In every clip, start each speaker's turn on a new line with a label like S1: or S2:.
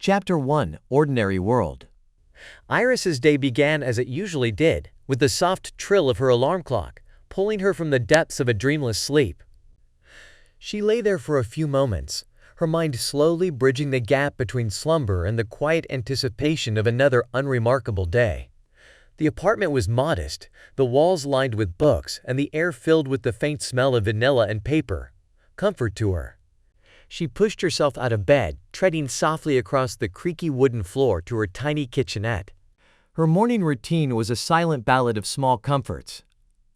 S1: Chapter 1: Ordinary World. Iris's day began as it usually did, with the soft trill of her alarm clock, pulling her from the depths of a dreamless sleep. She lay there for a few moments, her mind slowly bridging the gap between slumber and the quiet anticipation of another unremarkable day. The apartment was modest, the walls lined with books and the air filled with the faint smell of vanilla and paper. Comfort to her. She pushed herself out of bed, treading softly across the creaky wooden floor to her tiny kitchenette. Her morning routine was a silent ballad of small comforts.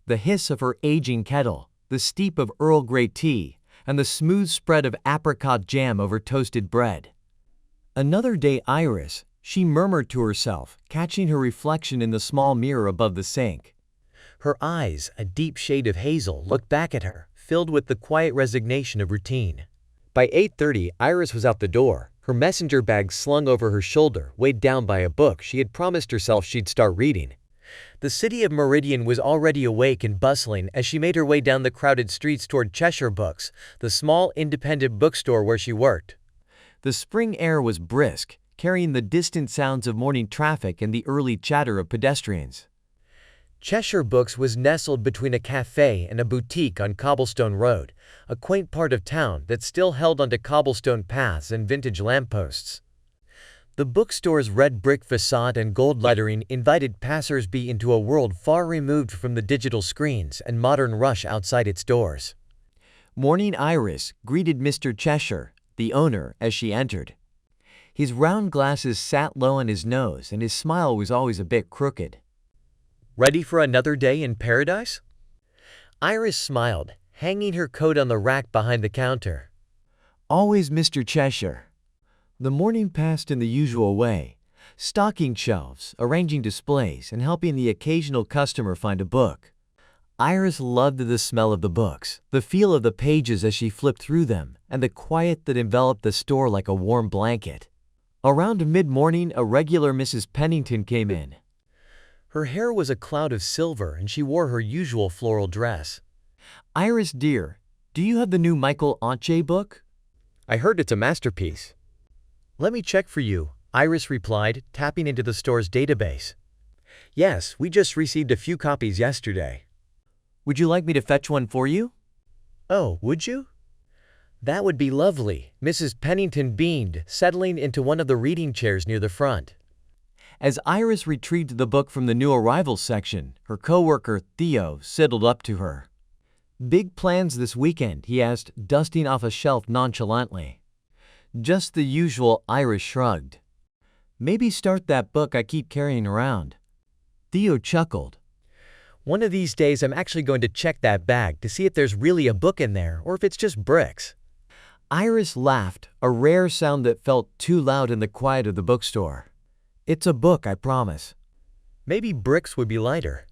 S1: The hiss of her aging kettle, the steep of Earl Grey tea, and the smooth spread of apricot jam over toasted bread. "Another day, Iris," she murmured to herself, catching her reflection in the small mirror above the sink. Her eyes, a deep shade of hazel, looked back at her, filled with the quiet resignation of routine. By 8:30, Iris was out the door, her messenger bag slung over her shoulder, weighed down by a book she had promised herself she'd start reading. The city of Meridian was already awake and bustling as she made her way down the crowded streets toward Cheshire Books, the small independent bookstore where she worked. The spring air was brisk, carrying the distant sounds of morning traffic and the early chatter of pedestrians. Cheshire Books was nestled between a cafe and a boutique on Cobblestone Road, a quaint part of town that still held onto cobblestone paths and vintage lampposts. The bookstore's red brick facade and gold lettering invited passers-by into a world far removed from the digital screens and modern rush outside its doors. "Morning, Iris," greeted Mr. Cheshire, the owner, as she entered. His round glasses sat low on his nose and his smile was always a bit crooked. "Ready for another day in paradise?" Iris smiled, hanging her coat on the rack behind the counter. "Always, Mr. Cheshire." The morning passed in the usual way, stocking shelves, arranging displays, and helping the occasional customer find a book. Iris loved the smell of the books, the feel of the pages as she flipped through them, and the quiet that enveloped the store like a warm blanket. Around mid-morning, a regular Mrs. Pennington came in. Her hair was a cloud of silver and she wore her usual floral dress. "Iris dear, do you have the new Michael Onche book? I heard it's a masterpiece." "Let me check for you," Iris replied, tapping into the store's database. "Yes, we just received a few copies yesterday." "Would you like me to fetch one for you?" "Oh, would you?" "That would be lovely," Mrs. Pennington beamed, settling into one of the reading chairs near the front. As Iris retrieved the book from the new arrivals section, her coworker, Theo, sidled up to her. "Big plans this weekend?" he asked, dusting off a shelf nonchalantly. "Just the usual," Iris shrugged. "Maybe start that book I keep carrying around." Theo chuckled. "One of these days I'm actually going to check that bag to see if there's really a book in there or if it's just bricks." Iris laughed, a rare sound that felt too loud in the quiet of the bookstore. "It's a book, I promise." Maybe bricks would be lighter.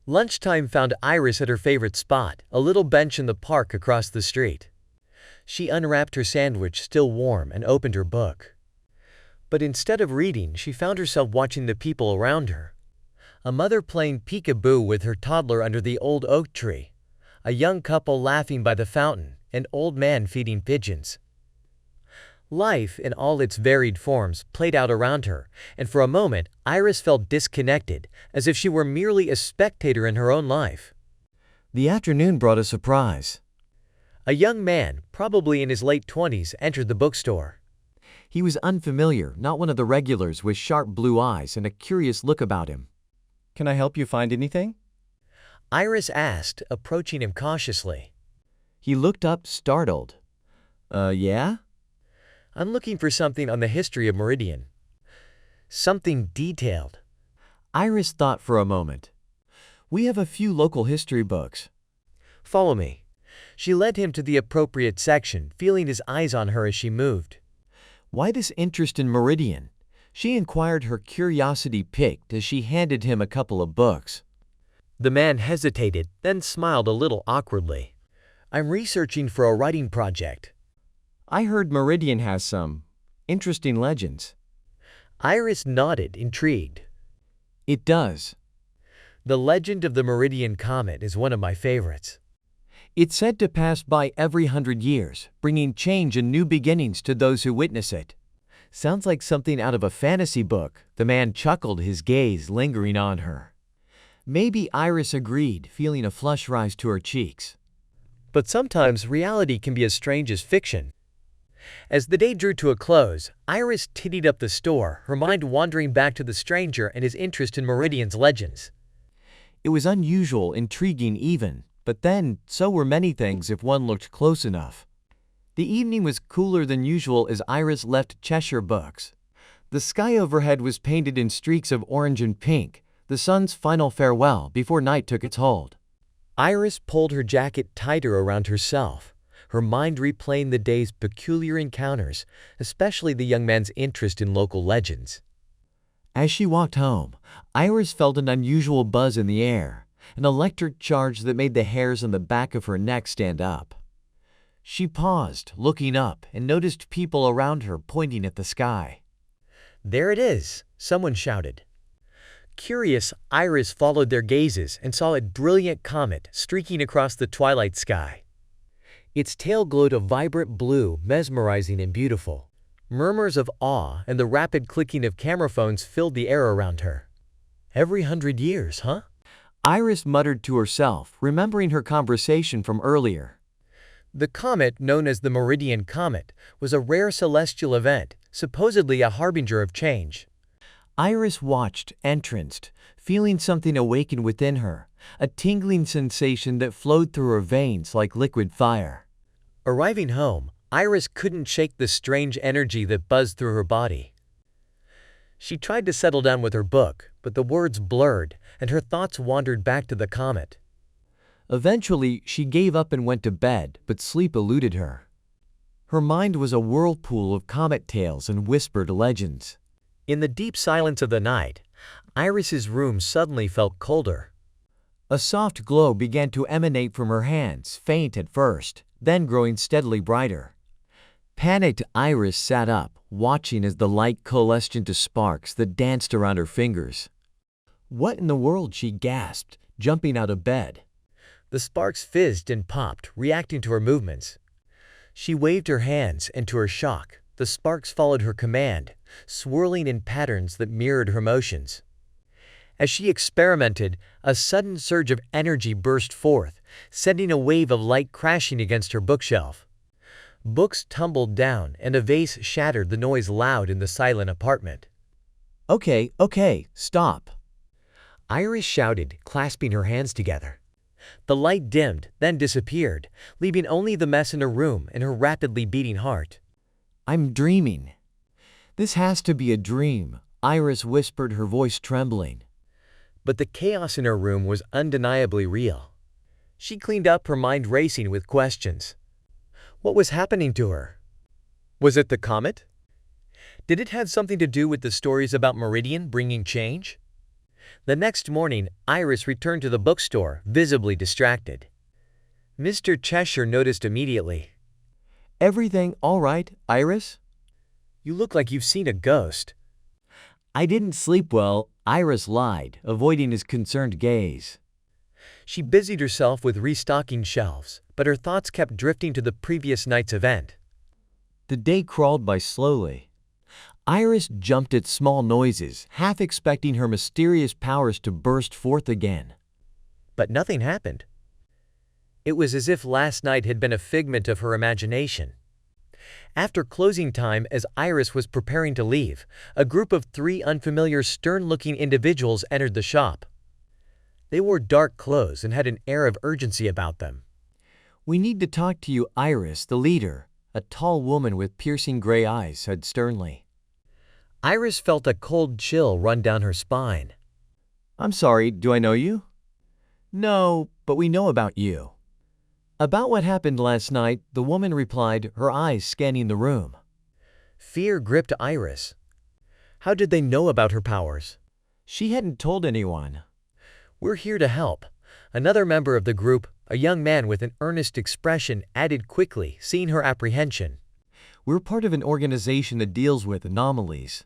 S1: Lunchtime found Iris at her favorite spot, a little bench in the park across the street. She unwrapped her sandwich, still warm, and opened her book. But instead of reading, she found herself watching the people around her. A mother playing peekaboo with her toddler under the old oak tree, a young couple laughing by the fountain, an old man feeding pigeons. Life, in all its varied forms, played out around her, and for a moment, Iris felt disconnected, as if she were merely a spectator in her own life. The afternoon brought a surprise. A young man, probably in his late 20s, entered the bookstore. He was unfamiliar, not one of the regulars, with sharp blue eyes and a curious look about him. "Can I help you find anything?" Iris asked, approaching him cautiously. He looked up, startled. Yeah?" "I'm looking for something on the history of Meridian. Something detailed." Iris thought for a moment. "We have a few local history books." "Follow me." She led him to the appropriate section, feeling his eyes on her as she moved. "Why this interest in Meridian?" she inquired, her curiosity piqued as she handed him a couple of books. The man hesitated, then smiled a little awkwardly. "I'm researching for a writing project." "I heard Meridian has some interesting legends." Iris nodded, intrigued. "It does. The legend of the Meridian Comet is one of my favorites. It's said to pass by every 100 years, bringing change and new beginnings to those who witness it. Sounds like something out of a fantasy book, the man chuckled, his gaze lingering on her. Maybe, Iris agreed, feeling a flush rise to her cheeks. But sometimes reality can be as strange as fiction. As the day drew to a close, Iris tidied up the store, her mind wandering back to the stranger and his interest in Meridian's legends. It was unusual, intriguing even, but then, so were many things if one looked close enough. The evening was cooler than usual as Iris left Cheshire Books. The sky overhead was painted in streaks of orange and pink, the sun's final farewell before night took its hold. Iris pulled her jacket tighter around herself, her mind replaying the day's peculiar encounters, especially the young man's interest in local legends. As she walked home, Iris felt an unusual buzz in the air, an electric charge that made the hairs on the back of her neck stand up. She paused, looking up, and noticed people around her pointing at the sky. "There it is!" someone shouted. Curious, Iris followed their gazes and saw a brilliant comet streaking across the twilight sky. Its tail glowed a vibrant blue, mesmerizing and beautiful. Murmurs of awe and the rapid clicking of camera phones filled the air around her. "Every 100 years, huh?" Iris muttered to herself, remembering her conversation from earlier. The comet, known as the Meridian Comet, was a rare celestial event, supposedly a harbinger of change. Iris watched, entranced, feeling something awaken within her, a tingling sensation that flowed through her veins like liquid fire. Arriving home, Iris couldn't shake the strange energy that buzzed through her body. She tried to settle down with her book, but the words blurred, and her thoughts wandered back to the comet. Eventually, she gave up and went to bed, but sleep eluded her. Her mind was a whirlpool of comet tales and whispered legends. In the deep silence of the night, Iris's room suddenly felt colder. A soft glow began to emanate from her hands, faint at first, then growing steadily brighter. Panicked, Iris sat up, watching as the light coalesced into sparks that danced around her fingers. "What in the world?" she gasped, jumping out of bed. The sparks fizzed and popped, reacting to her movements. She waved her hands, and to her shock, the sparks followed her command, swirling in patterns that mirrored her motions. As she experimented, a sudden surge of energy burst forth, sending a wave of light crashing against her bookshelf. Books tumbled down, and a vase shattered, the noise loud in the silent apartment. Okay, stop," Iris shouted, clasping her hands together. The light dimmed, then disappeared, leaving only the mess in her room and her rapidly beating heart. "I'm dreaming. This has to be a dream," Iris whispered, her voice trembling. But the chaos in her room was undeniably real. She cleaned up, her mind racing with questions. What was happening to her? Was it the comet? Did it have something to do with the stories about Meridian bringing change? The next morning, Iris returned to the bookstore, visibly distracted. Mr. Cheshire noticed immediately. "Everything all right, Iris? You look like you've seen a ghost." "I didn't sleep well," Iris lied, avoiding his concerned gaze. She busied herself with restocking shelves, but her thoughts kept drifting to the previous night's event. The day crawled by slowly. Iris jumped at small noises, half expecting her mysterious powers to burst forth again. But nothing happened. It was as if last night had been a figment of her imagination. After closing time, as Iris was preparing to leave, a group of 3 unfamiliar, stern-looking individuals entered the shop. They wore dark clothes and had an air of urgency about them. "We need to talk to you, Iris," the leader, a tall woman with piercing gray eyes, said sternly. Iris felt a cold chill run down her spine. "I'm sorry, do I know you?" "No, but we know about you." "About what happened last night," the woman replied, her eyes scanning the room. Fear gripped Iris. How did they know about her powers? She hadn't told anyone. "We're here to help," another member of the group, a young man with an earnest expression, added quickly, seeing her apprehension. "We're part of an organization that deals with anomalies.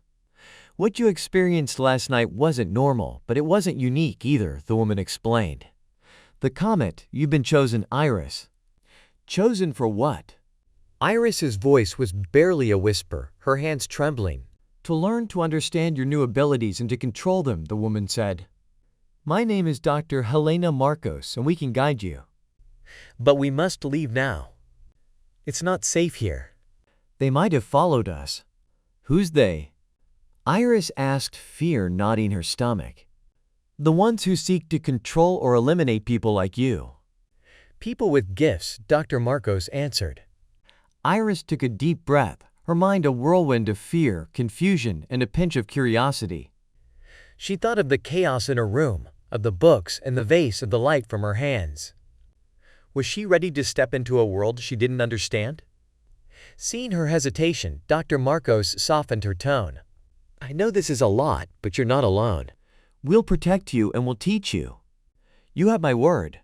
S1: What you experienced last night wasn't normal, but it wasn't unique either," the woman explained. "The comet, you've been chosen, Iris." "Chosen for what?" Iris's voice was barely a whisper, her hands trembling.
S2: To learn to understand your new abilities and to control them, the woman said. My name is Dr. Helena Marcos, and we can guide you.
S1: But we must leave now. It's not safe here.
S2: They might have followed us. Who's they? Iris asked, fear knotting her stomach. The ones who seek to control or eliminate people like you.
S1: People with gifts, Dr. Marcos answered.
S2: Iris took a deep breath, her mind a whirlwind of fear, confusion, and a pinch of curiosity.
S1: She thought of the chaos in her room, of the books and the vase of the light from her hands. Was she ready to step into a world she didn't understand? Seeing her hesitation, Dr. Marcos softened her tone. I know this is a lot, but you're not alone.
S2: We'll protect you and we'll teach you. You have my word.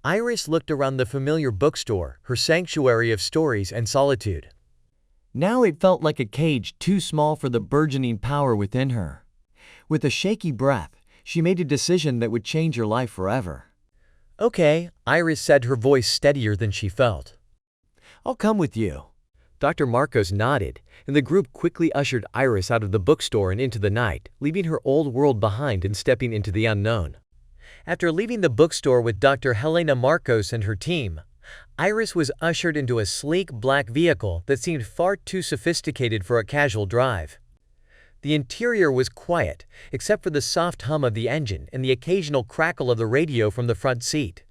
S1: Iris looked around the familiar bookstore, her sanctuary of stories and solitude.
S2: Now it felt like a cage too small for the burgeoning power within her. With a shaky breath, she made a decision that would change her life forever.
S1: Okay, Iris said, her voice steadier than she felt.
S2: I'll come with you.
S1: Dr. Marcos nodded, and the group quickly ushered Iris out of the bookstore and into the night, leaving her old world behind and stepping into the unknown. After leaving the bookstore with Dr. Helena Marcos and her team, Iris was ushered into a sleek black vehicle that seemed far too sophisticated for a casual drive. The interior was quiet, except for the soft hum of the engine and the occasional crackle of the radio from the front seat.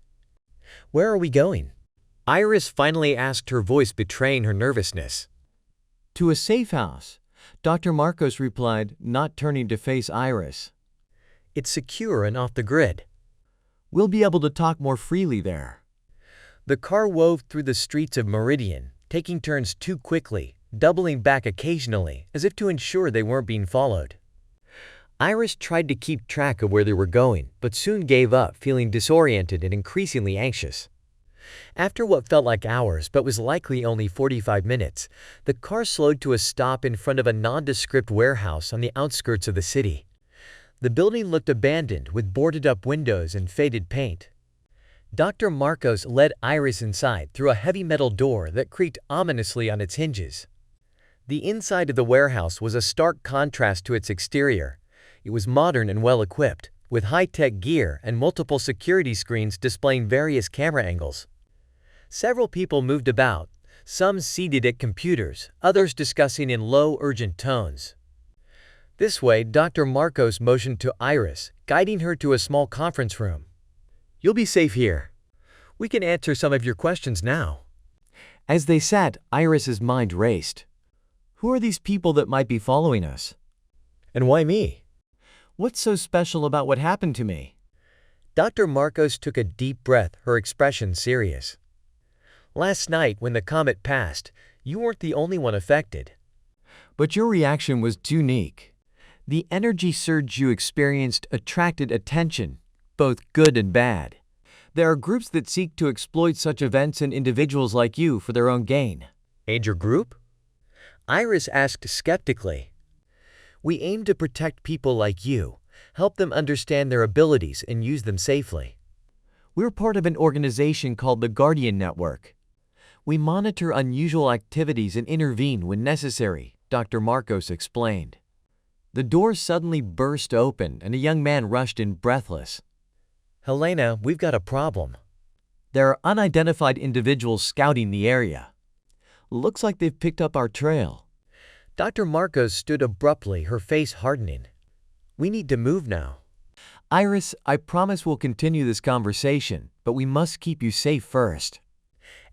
S1: Where are we going? Iris finally asked, her voice betraying her nervousness.
S2: To a safe house, Dr. Marcos replied, not turning to face Iris.
S1: It's secure and off the grid.
S2: We'll be able to talk more freely there.
S1: The car wove through the streets of Meridian, taking turns too quickly, doubling back occasionally, as if to ensure they weren't being followed. Iris tried to keep track of where they were going, but soon gave up, feeling disoriented and increasingly anxious. After what felt like hours but was likely only 45 minutes, the car slowed to a stop in front of a nondescript warehouse on the outskirts of the city. The building looked abandoned, with boarded-up windows and faded paint. Dr. Marcos led Iris inside through a heavy metal door that creaked ominously on its hinges. The inside of the warehouse was a stark contrast to its exterior. It was modern and well-equipped, with high-tech gear and multiple security screens displaying various camera angles. Several people moved about, some seated at computers, others discussing in low, urgent tones. This way, Dr. Marcos motioned to Iris, guiding her to a small conference room. You'll be safe here. We can answer some of your questions now.
S2: As they sat, Iris's mind raced. Who are these people that might be following us?
S1: And why me?
S2: What's so special about what happened to me?
S1: Dr. Marcos took a deep breath, her expression serious. Last night, when the comet passed, you weren't the only one affected.
S2: But your reaction was unique. The energy surge you experienced attracted attention, both good and bad. There are groups that seek to exploit such events and individuals like you for their own gain.
S1: And your group? Iris asked skeptically. We aim to protect people like you, help them understand their abilities and use them safely.
S2: We're part of an organization called the Guardian Network. We monitor unusual activities and intervene when necessary, Dr. Marcos explained. The door suddenly burst open and a young man rushed in breathless.
S1: Helena, we've got a problem.
S2: There are unidentified individuals scouting the area. Looks like they've picked up our trail.
S1: Dr. Marcos stood abruptly, her face hardening. We need to move now.
S2: Iris, I promise we'll continue this conversation, but we must keep you safe first.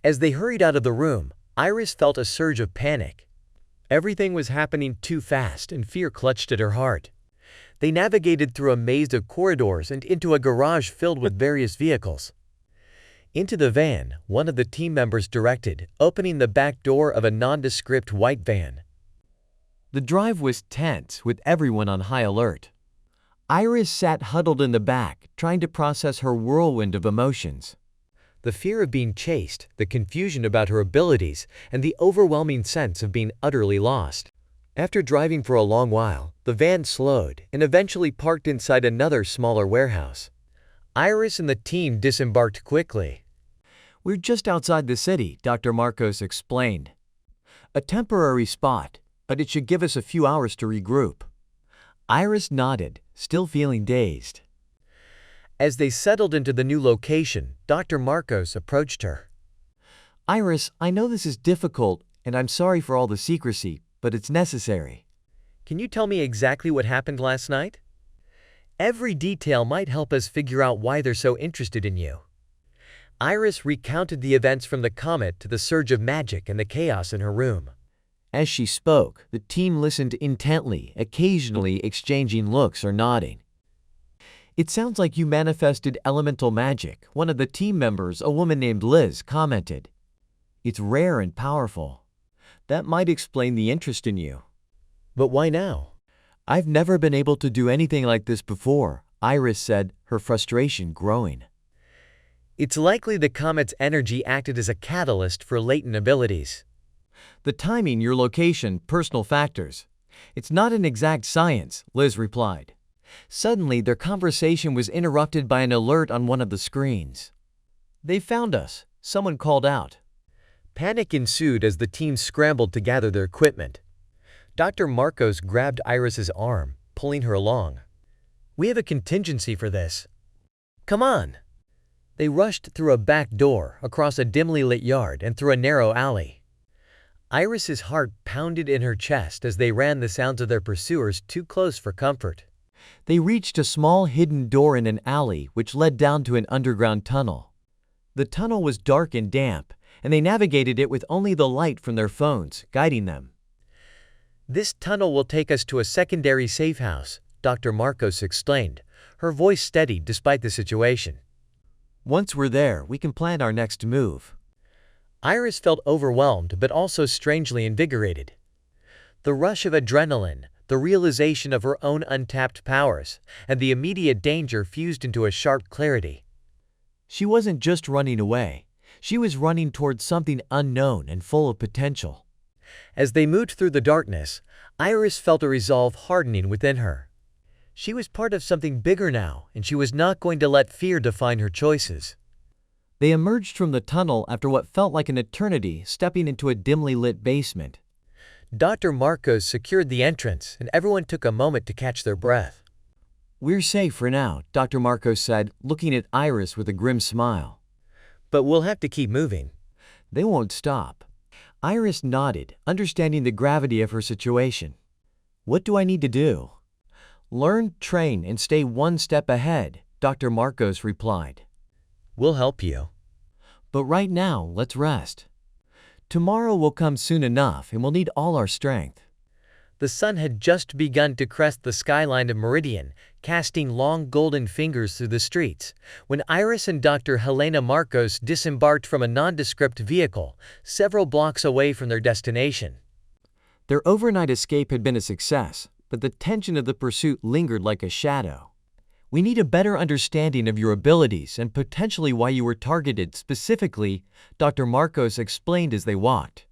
S1: As they hurried out of the room, Iris felt a surge of panic. Everything was happening too fast and fear clutched at her heart. They navigated through a maze of corridors and into a garage filled with various vehicles. Into the van, one of the team members directed, opening the back door of a nondescript white van.
S2: The drive was tense, with everyone on high alert. Iris sat huddled in the back, trying to process her whirlwind of emotions.
S1: The fear of being chased, the confusion about her abilities, and the overwhelming sense of being utterly lost. After driving for a long while, the van slowed and eventually parked inside another smaller warehouse. Iris and the team disembarked quickly.
S2: We're just outside the city, Dr. Marcos explained. A temporary spot, but it should give us a few hours to regroup. Iris nodded, still feeling dazed.
S1: As they settled into the new location, Dr. Marcos approached her.
S2: Iris, I know this is difficult, and I'm sorry for all the secrecy, but it's necessary.
S1: Can you tell me exactly what happened last night? Every detail might help us figure out why they're so interested in you. Iris recounted the events from the comet to the surge of magic and the chaos in her room.
S2: As she spoke, the team listened intently, occasionally exchanging looks or nodding. It sounds like you manifested elemental magic, one of the team members, a woman named Liz, commented. It's rare and powerful. That might explain the interest in you.
S1: But why now?
S2: I've never been able to do anything like this before, Iris said, her frustration growing.
S1: It's likely the comet's energy acted as a catalyst for latent abilities.
S2: The timing, your location, personal factors. It's not an exact science, Liz replied. Suddenly, their conversation was interrupted by an alert on one of the screens. They found us, someone called out.
S1: Panic ensued as the team scrambled to gather their equipment. Dr. Marcos grabbed Iris's arm, pulling her along. We have a contingency for this. Come on. They rushed through a back door, across a dimly lit yard, and through a narrow alley. Iris's heart pounded in her chest as they ran, the sounds of their pursuers too close for comfort.
S2: They reached a small hidden door in an alley which led down to an underground tunnel. The tunnel was dark and damp, and they navigated it with only the light from their phones guiding them.
S1: This tunnel will take us to a secondary safe house, Dr. Marcos explained, her voice steady despite the situation.
S2: Once we're there, we can plan our next move.
S1: Iris felt overwhelmed but also strangely invigorated. The rush of adrenaline, the realization of her own untapped powers, and the immediate danger fused into a sharp clarity.
S2: She wasn't just running away. She was running towards something unknown and full of potential.
S1: As they moved through the darkness, Iris felt a resolve hardening within her. She was part of something bigger now, and she was not going to let fear define her choices.
S2: They emerged from the tunnel after what felt like an eternity, stepping into a dimly lit basement.
S1: Dr. Marcos secured the entrance, and everyone took a moment to catch their breath.
S2: We're safe for now, Dr. Marcos said, looking at Iris with a grim smile.
S1: But we'll have to keep moving.
S2: They won't stop. Iris nodded, understanding the gravity of her situation. What do I need to do? Learn, train, and stay one step ahead, Dr. Marcos replied.
S1: We'll help you.
S2: But right now, let's rest. Tomorrow will come soon enough, and we'll need all our strength.
S1: The sun had just begun to crest the skyline of Meridian, casting long golden fingers through the streets, when Iris and Dr. Helena Marcos disembarked from a nondescript vehicle several blocks away from their destination.
S2: Their overnight escape had been a success, but the tension of the pursuit lingered like a shadow. We need a better understanding of your abilities and potentially why you were targeted specifically, Dr. Marcos explained as they walked.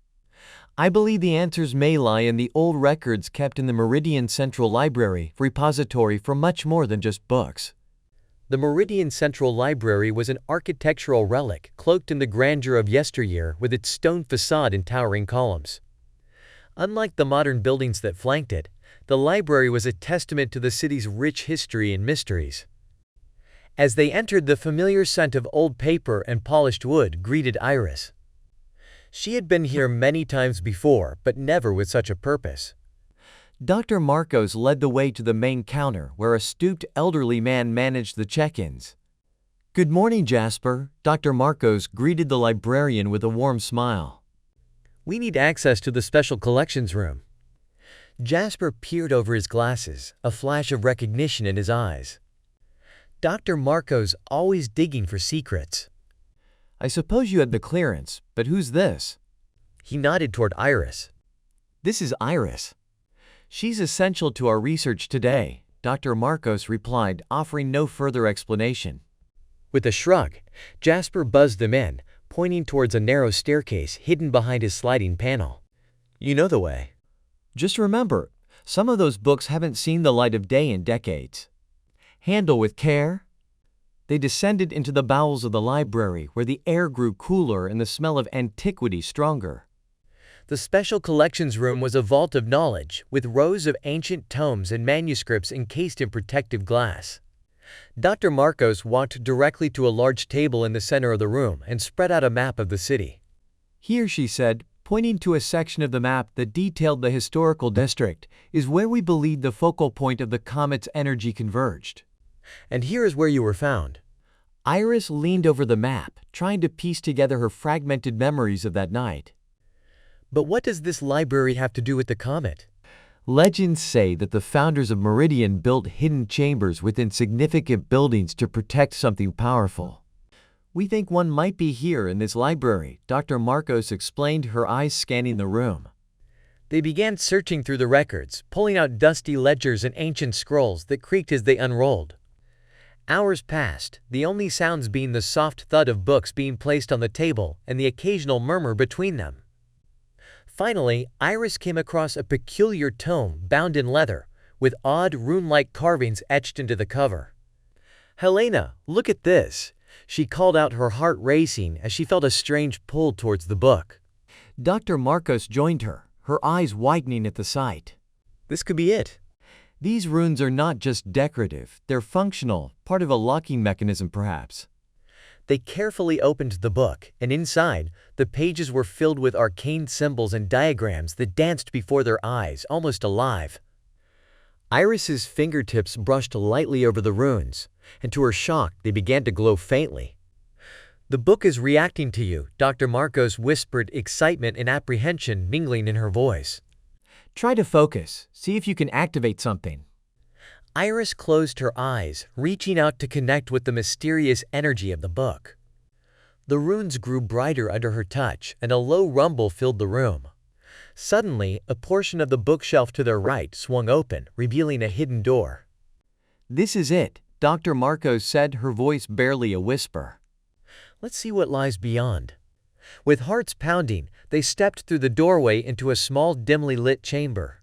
S2: I believe the answers may lie in the old records kept in the Meridian Central Library repository for much more than just books.
S1: The Meridian Central Library was an architectural relic cloaked in the grandeur of yesteryear with its stone facade and towering columns. Unlike the modern buildings that flanked it, the library was a testament to the city's rich history and mysteries. As they entered, the familiar scent of old paper and polished wood greeted Iris. She had been here many times before, but never with such a purpose.
S2: Dr. Marcos led the way to the main counter where a stooped elderly man managed the check-ins. Good morning, Jasper, Dr. Marcos greeted the librarian with a warm smile.
S1: We need access to the special collections room. Jasper peered over his glasses, a flash of recognition in his eyes. Dr. Marcos always digging for secrets.
S2: I suppose you had the clearance, but who's this?
S1: He nodded toward Iris.
S2: This is Iris. She's essential to our research today, Dr. Marcos replied, offering no further explanation.
S1: With a shrug, Jasper buzzed them in, pointing towards a narrow staircase hidden behind his sliding panel. You know the way.
S2: Just remember, some of those books haven't seen the light of day in decades. Handle with care. They descended into the bowels of the library, where the air grew cooler and the smell of antiquity stronger.
S1: The special collections room was a vault of knowledge, with rows of ancient tomes and manuscripts encased in protective glass. Dr. Marcos walked directly to a large table in the center of the room and spread out a map of the city.
S2: Here, she said, pointing to a section of the map that detailed the historical district, is where we believe the focal point of the comet's energy converged.
S1: And here is where you were found.
S2: Iris leaned over the map, trying to piece together her fragmented memories of that night.
S1: But what does this library have to do with the comet?
S2: Legends say that the founders of Meridian built hidden chambers within significant buildings to protect something powerful. We think one might be here in this library, Dr. Marcos explained, her eyes scanning the room.
S1: They began searching through the records, pulling out dusty ledgers and ancient scrolls that creaked as they unrolled. Hours passed, the only sounds being the soft thud of books being placed on the table and the occasional murmur between them. Finally, Iris came across a peculiar tome bound in leather, with odd rune-like carvings etched into the cover. "Helena, look at this," she called out, her heart racing as she felt a strange pull towards the book.
S2: Dr. Marcos joined her, her eyes widening at the sight.
S1: "This could be it."
S2: These runes are not just decorative, they're functional, part of a locking mechanism perhaps.
S1: They carefully opened the book, and inside, the pages were filled with arcane symbols and diagrams that danced before their eyes, almost alive. Iris's fingertips brushed lightly over the runes, and to her shock, they began to glow faintly. "The book is reacting to you," Dr. Marcos whispered, excitement and apprehension mingling in her voice.
S2: "Try to focus, see if you can activate something."
S1: Iris closed her eyes, reaching out to connect with the mysterious energy of the book. The runes grew brighter under her touch, and a low rumble filled the room. Suddenly, a portion of the bookshelf to their right swung open, revealing a hidden door.
S2: "This is it," Dr. Marcos said, her voice barely a whisper.
S1: "Let's see what lies beyond." With hearts pounding, they stepped through the doorway into a small, dimly lit chamber.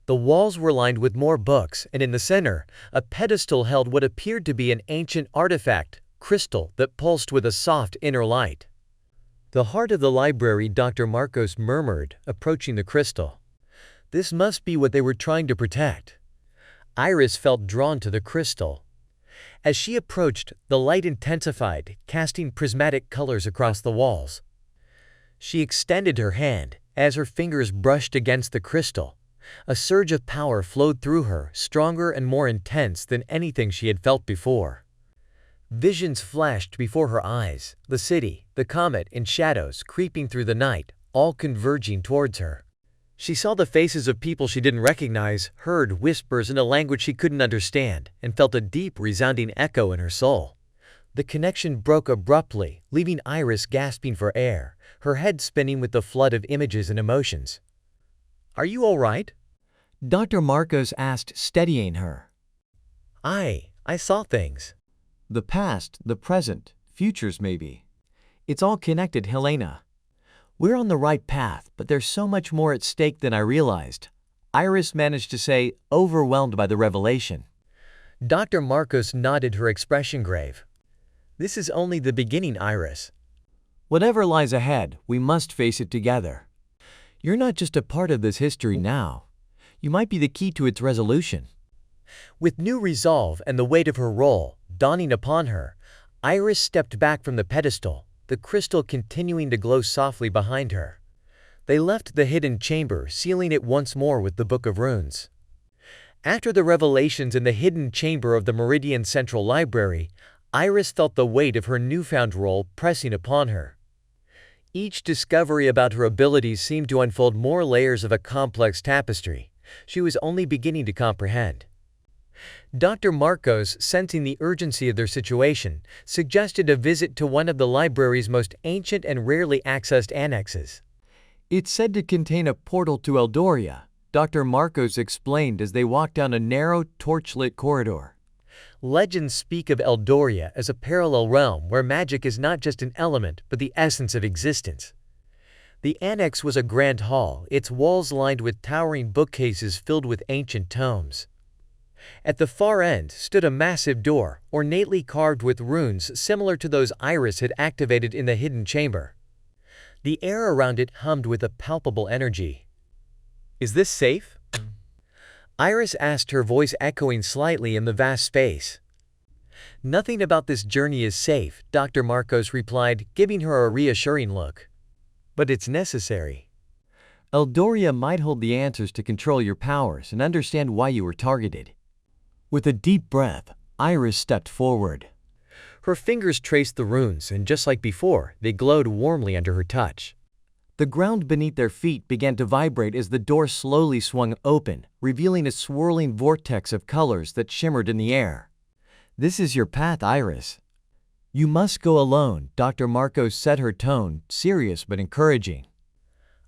S1: The walls were lined with more books, and in the center, a pedestal held what appeared to be an ancient artifact, crystal, that pulsed with a soft inner light. "The heart of the library," Dr. Marcos murmured, approaching the crystal. "This must be what they were trying to protect." Iris felt drawn to the crystal. As she approached, the light intensified, casting prismatic colors across the walls. She extended her hand. As her fingers brushed against the crystal, a surge of power flowed through her, stronger and more intense than anything she had felt before. Visions flashed before her eyes, the city, the comet, and shadows creeping through the night, all converging towards her. She saw the faces of people she didn't recognize, heard whispers in a language she couldn't understand, and felt a deep, resounding echo in her soul. The connection broke abruptly, leaving Iris gasping for air, her head spinning with the flood of images and emotions. "Are you all right?"
S2: Dr. Marcos asked, steadying her.
S1: I saw things."
S2: "The past, the present, futures maybe. It's all connected, Helena. We're on the right path, but there's so much more at stake than I realized," Iris managed to say, overwhelmed by the revelation.
S1: Dr. Marcos nodded, her expression grave. "This is only the beginning, Iris.
S2: Whatever lies ahead, we must face it together. You're not just a part of this history now. You might be the key to its resolution."
S1: With new resolve and the weight of her role dawning upon her, Iris stepped back from the pedestal, the crystal continuing to glow softly behind her. They left the hidden chamber, sealing it once more with the Book of Runes. After the revelations in the hidden chamber of the Meridian Central Library, Iris felt the weight of her newfound role pressing upon her. Each discovery about her abilities seemed to unfold more layers of a complex tapestry she was only beginning to comprehend. Dr. Marcos, sensing the urgency of their situation, suggested a visit to one of the library's most ancient and rarely accessed annexes.
S2: "It's said to contain a portal to Eldoria," Dr. Marcos explained as they walked down a narrow, torch-lit corridor.
S1: Legends speak of Eldoria as a parallel realm where magic is not just an element but the essence of existence. The annex was a grand hall, its walls lined with towering bookcases filled with ancient tomes. At the far end stood a massive door, ornately carved with runes similar to those Iris had activated in the hidden chamber. The air around it hummed with a palpable energy. "Is this safe?" Iris asked, her voice echoing slightly in the vast space. "Nothing about this journey is safe," Dr. Marcos replied, giving her a reassuring look. "But it's necessary."
S2: Eldoria might hold the answers to control your powers and understand why you were targeted. With a deep breath, Iris stepped forward.
S1: Her fingers traced the runes, and just like before, they glowed warmly under her touch.
S2: The ground beneath their feet began to vibrate as the door slowly swung open, revealing a swirling vortex of colors that shimmered in the air. "This is your path, Iris. You must go alone," Dr. Marcos said, her tone serious but encouraging.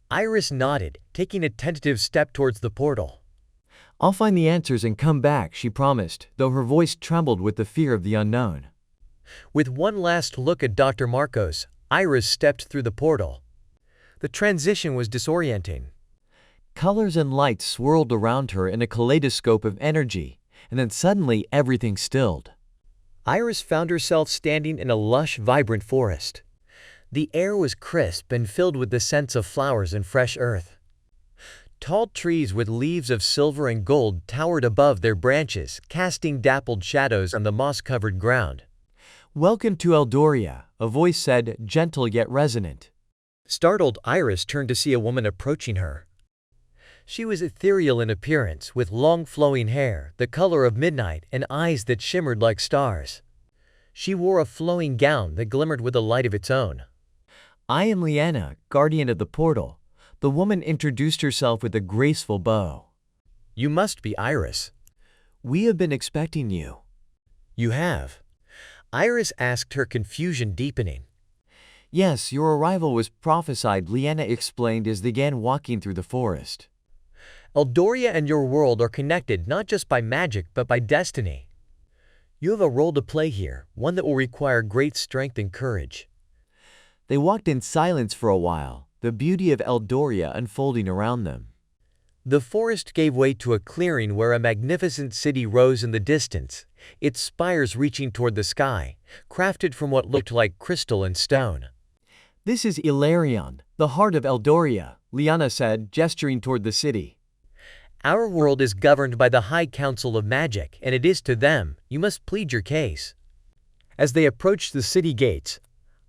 S1: Iris nodded, taking a tentative step towards the portal.
S2: "I'll find the answers and come back," she promised, though her voice trembled with the fear of the unknown.
S1: With one last look at Dr. Marcos, Iris stepped through the portal. The transition was disorienting.
S2: Colors and lights swirled around her in a kaleidoscope of energy, and then suddenly everything stilled.
S1: Iris found herself standing in a lush, vibrant forest. The air was crisp and filled with the scents of flowers and fresh earth. Tall trees with leaves of silver and gold towered above their branches, casting dappled shadows on the moss-covered ground.
S2: "Welcome to Eldoria," a voice said, gentle yet resonant.
S1: Startled, Iris turned to see a woman approaching her. She was ethereal in appearance, with long flowing hair, the color of midnight, and eyes that shimmered like stars. She wore a flowing gown that glimmered with a light of its own.
S2: "I am Liana, guardian of the portal," the woman introduced herself with a graceful bow.
S1: "You must be Iris."
S2: "We have been expecting you."
S1: "You have?" Iris asked, her confusion deepening.
S2: "Yes, your arrival was prophesied," Liana explained as they began walking through the forest.
S1: "Eldoria and your world are connected not just by magic but by destiny. You have a role to play here, one that will require great strength and courage."
S2: They walked in silence for a while, the beauty of Eldoria unfolding around them.
S1: The forest gave way to a clearing where a magnificent city rose in the distance, its spires reaching toward the sky, crafted from what looked like crystal and stone.
S2: "This is Ilarion, the heart of Eldoria," Liana said, gesturing toward the city.
S1: "Our world is governed by the High Council of Magic, and it is to them you must plead your case." As they approached the city gates,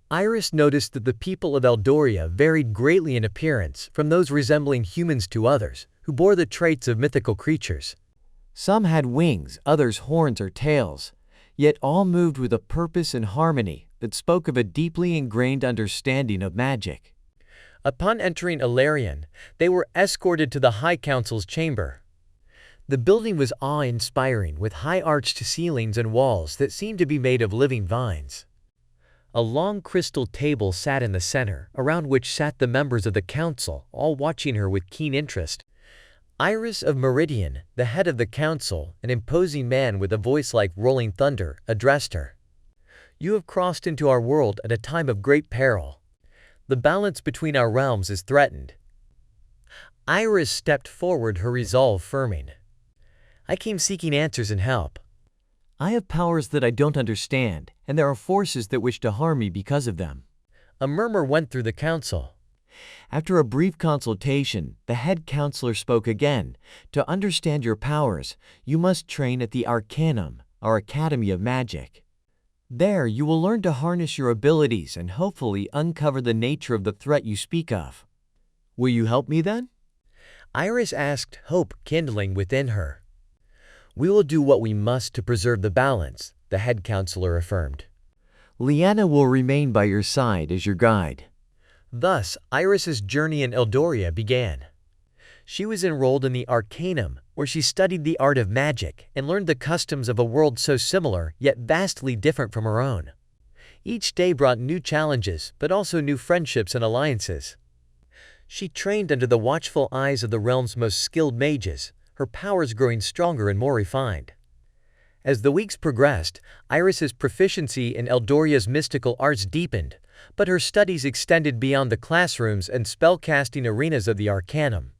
S1: Iris noticed that the people of Eldoria varied greatly in appearance, from those resembling humans to others, who bore the traits of mythical creatures.
S2: Some had wings, others horns or tails, yet all moved with a purpose and harmony that spoke of a deeply ingrained understanding of magic.
S1: Upon entering Ilarion, they were escorted to the High Council's chamber. The building was awe-inspiring, with high-arched ceilings and walls that seemed to be made of living vines. A long crystal table sat in the center, around which sat the members of the council, all watching her with keen interest. Iris of Meridian, the head of the council, an imposing man with a voice like rolling thunder, addressed her. "You have crossed into our world at a time of great peril. The balance between our realms is threatened." Iris stepped forward, her resolve firming. "I came seeking answers and help."
S2: "I have powers that I don't understand, and there are forces that wish to harm me because of them."
S1: A murmur went through the council.
S2: After a brief consultation, the head counselor spoke again. "To understand your powers, you must train at the Arcanum, our Academy of Magic. There, you will learn to harness your abilities and hopefully uncover the nature of the threat you speak of." "Will you help me then?"
S1: Iris asked, hope kindling within her. "We will do what we must to preserve the balance," the head counselor affirmed.
S2: "Liana will remain by your side as your guide."
S1: Thus, Iris's journey in Eldoria began. She was enrolled in the Arcanum, where she studied the art of magic and learned the customs of a world so similar yet vastly different from her own. Each day brought new challenges, but also new friendships and alliances. She trained under the watchful eyes of the realm's most skilled mages, her powers growing stronger and more refined. As the weeks progressed, Iris's proficiency in Eldoria's mystical arts deepened, but her studies extended beyond the classrooms and spellcasting arenas of the Arcanum.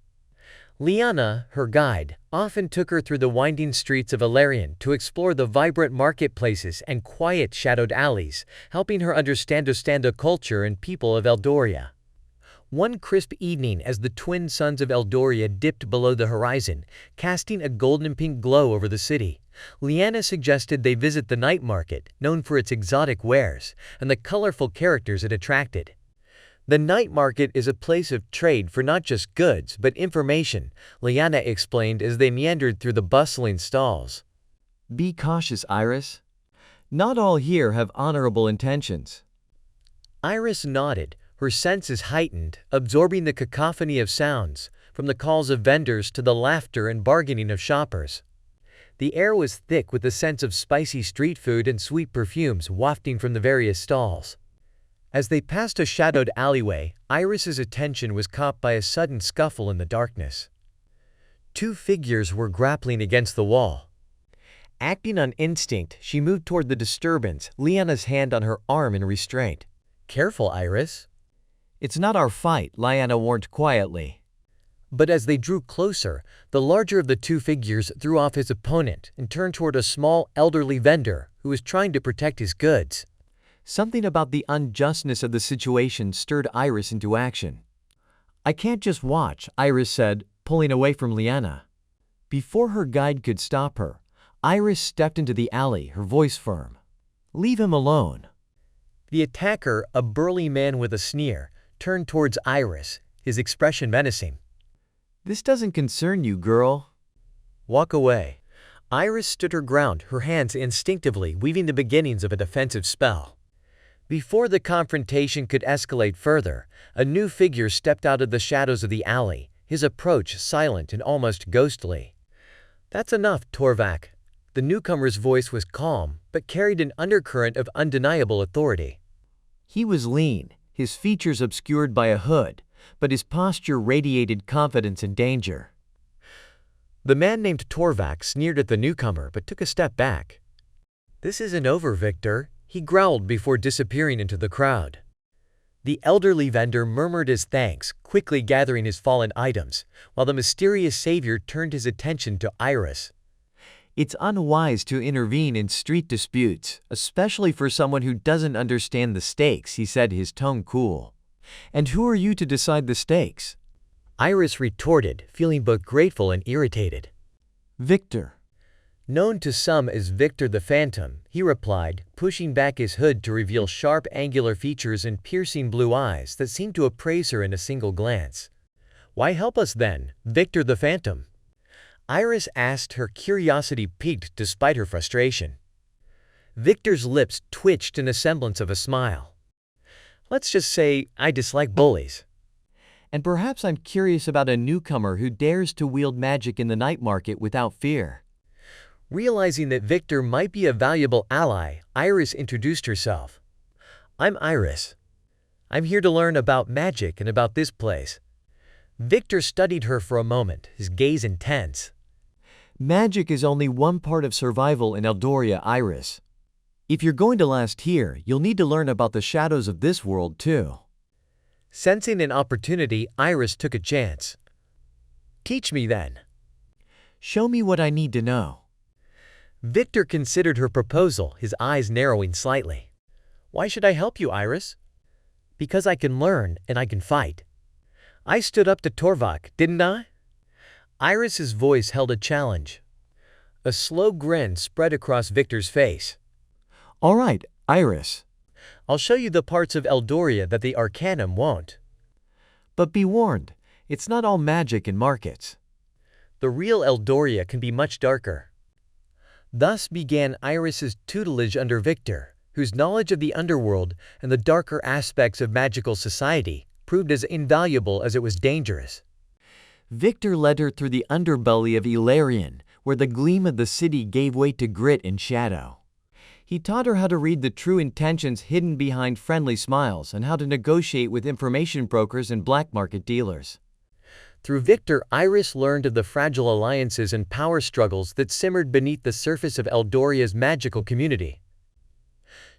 S1: Liana, her guide, often took her through the winding streets of Ilarion to explore the vibrant marketplaces and quiet shadowed alleys, helping her understand the culture and people of Eldoria. One crisp evening as the twin suns of Eldoria dipped below the horizon, casting a golden-pink glow over the city, Liana suggested they visit the night market, known for its exotic wares, and the colorful characters it attracted. The night market is a place of trade for not just goods but information, Liana explained as they meandered through the bustling stalls.
S2: Be cautious, Iris. Not all here have honorable intentions.
S1: Iris nodded, her senses heightened, absorbing the cacophony of sounds, from the calls of vendors to the laughter and bargaining of shoppers. The air was thick with the sense of spicy street food and sweet perfumes wafting from the various stalls. As they passed a shadowed alleyway, Iris's attention was caught by a sudden scuffle in the darkness. Two figures were grappling against the wall. Acting on instinct, she moved toward the disturbance, Liana's hand on her arm in restraint. "Careful, Iris."
S2: It's not our fight, Liana warned quietly.
S1: But as they drew closer, the larger of the two figures threw off his opponent and turned toward a small, elderly vendor who was trying to protect his goods.
S2: Something about the unjustness of the situation stirred Iris into action. I can't just watch, Iris said, pulling away from Liana. Before her guide could stop her, Iris stepped into the alley, her voice firm. Leave him alone.
S1: The attacker, a burly man with a sneer, turned towards Iris, his expression menacing.
S2: This doesn't concern you, girl.
S1: Walk away. Iris stood her ground, her hands instinctively weaving the beginnings of a defensive spell. Before the confrontation could escalate further, a new figure stepped out of the shadows of the alley, his approach silent and almost ghostly. That's enough, Torvak. The newcomer's voice was calm, but carried an undercurrent of undeniable authority.
S2: He was lean, his features obscured by a hood, but his posture radiated confidence and danger.
S1: The man named Torvak sneered at the newcomer but took a step back. "This isn't over, Victor," he growled before disappearing into the crowd. The elderly vendor murmured his thanks, quickly gathering his fallen items, while the mysterious savior turned his attention to Iris.
S2: It's unwise to intervene in street disputes, especially for someone who doesn't understand the stakes, he said, his tone cool. And who are you to decide the stakes?
S1: Iris retorted, feeling both grateful and irritated.
S2: Victor.
S1: Known to some as Victor the Phantom, he replied, pushing back his hood to reveal sharp angular features and piercing blue eyes that seemed to appraise her in a single glance. "Why help us then, Victor the Phantom?" Iris asked, her curiosity piqued despite her frustration. Victor's lips twitched in a semblance of a smile. "Let's just say I dislike bullies.
S2: And perhaps I'm curious about a newcomer who dares to wield magic in the night market without fear."
S1: Realizing that Victor might be a valuable ally, Iris introduced herself. "I'm Iris. I'm here to learn about magic and about this place." Victor studied her for a moment, his gaze intense.
S2: Magic is only one part of survival in Eldoria, Iris. If you're going to last here, you'll need to learn about the shadows of this world too.
S1: Sensing an opportunity, Iris took a chance. "Teach me then."
S2: Show me what I need to know.
S1: Victor considered her proposal, his eyes narrowing slightly. "Why should I help you, Iris?" "Because I can learn and I can fight. I stood up to Torvak, didn't I?" Iris's voice held a challenge. A slow grin spread across Victor's face.
S2: All right, Iris.
S1: "I'll show you the parts of Eldoria that the Arcanum won't."
S2: But be warned, it's not all magic in markets.
S1: The real Eldoria can be much darker. Thus began Iris's tutelage under Victor, whose knowledge of the underworld and the darker aspects of magical society proved as invaluable as it was dangerous.
S2: Victor led her through the underbelly of Ilarion, where the gleam of the city gave way to grit and shadow. He taught her how to read the true intentions hidden behind friendly smiles and how to negotiate with information brokers and black market dealers.
S1: Through Victor, Iris learned of the fragile alliances and power struggles that simmered beneath the surface of Eldoria's magical community.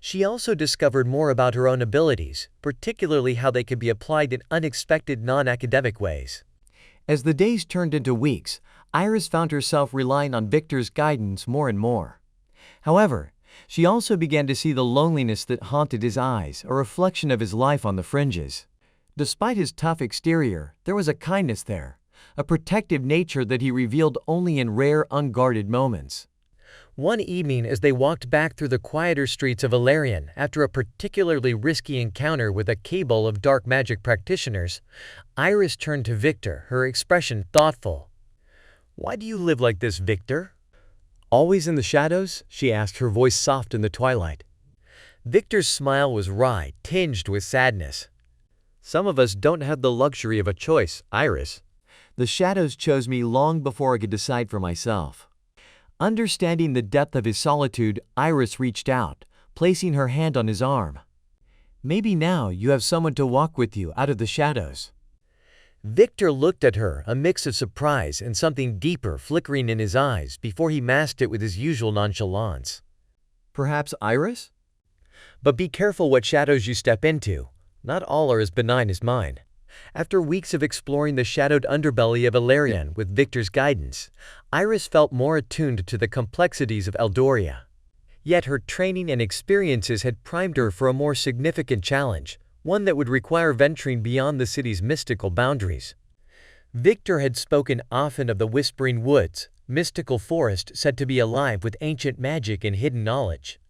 S1: She also discovered more about her own abilities, particularly how they could be applied in unexpected non-academic ways.
S2: As the days turned into weeks, Iris found herself relying on Victor's guidance more and more. However, she also began to see the loneliness that haunted his eyes, a reflection of his life on the fringes. Despite his tough exterior, there was a kindness there, a protective nature that he revealed only in rare, unguarded moments.
S1: One evening, as they walked back through the quieter streets of Valerian after a particularly risky encounter with a cabal of dark magic practitioners, Iris turned to Victor, her expression thoughtful. "Why do you live like this, Victor?" "Always in the shadows?" she asked, her voice soft in the twilight. Victor's smile was wry, tinged with sadness. "Some of us don't have the luxury of a choice, Iris.
S2: The shadows chose me long before I could decide for myself." Understanding the depth of his solitude, Iris reached out, placing her hand on his arm. "Maybe now you have someone to walk with you out of the shadows."
S1: Victor looked at her, a mix of surprise and something deeper flickering in his eyes before he masked it with his usual nonchalance.
S2: "Perhaps Iris?"
S1: "But be careful what shadows you step into. Not all are as benign as mine." After weeks of exploring the shadowed underbelly of Valerian with Victor's guidance, Iris felt more attuned to the complexities of Eldoria. Yet her training and experiences had primed her for a more significant challenge, one that would require venturing beyond the city's mystical boundaries. Victor had spoken often of the Whispering Woods, mystical forest said to be alive with ancient magic and hidden knowledge.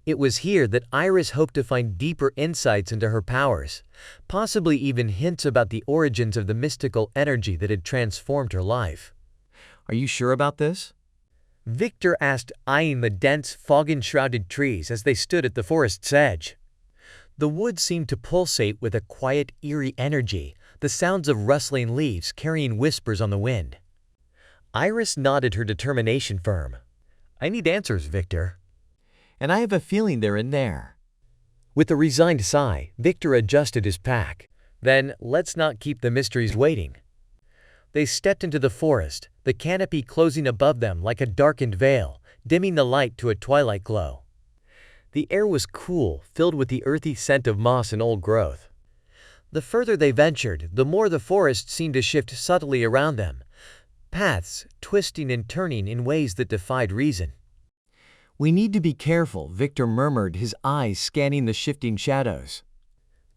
S1: It was here that Iris hoped to find deeper insights into her powers, possibly even hints about the origins of the mystical energy that had transformed her life.
S2: "Are you sure about this?"
S1: Victor asked, eyeing the dense, fog-enshrouded trees as they stood at the forest's edge. The woods seemed to pulsate with a quiet, eerie energy, the sounds of rustling leaves carrying whispers on the wind. Iris nodded, her determination firm. "I need answers, Victor."
S2: "And I have a feeling they're in there."
S1: With a resigned sigh, Victor adjusted his pack. "Then, let's not keep the mysteries waiting." They stepped into the forest, the canopy closing above them like a darkened veil, dimming the light to a twilight glow. The air was cool, filled with the earthy scent of moss and old growth. The further they ventured, the more the forest seemed to shift subtly around them, paths twisting and turning in ways that defied reason.
S2: "We need to be careful," Victor murmured, his eyes scanning the shifting shadows.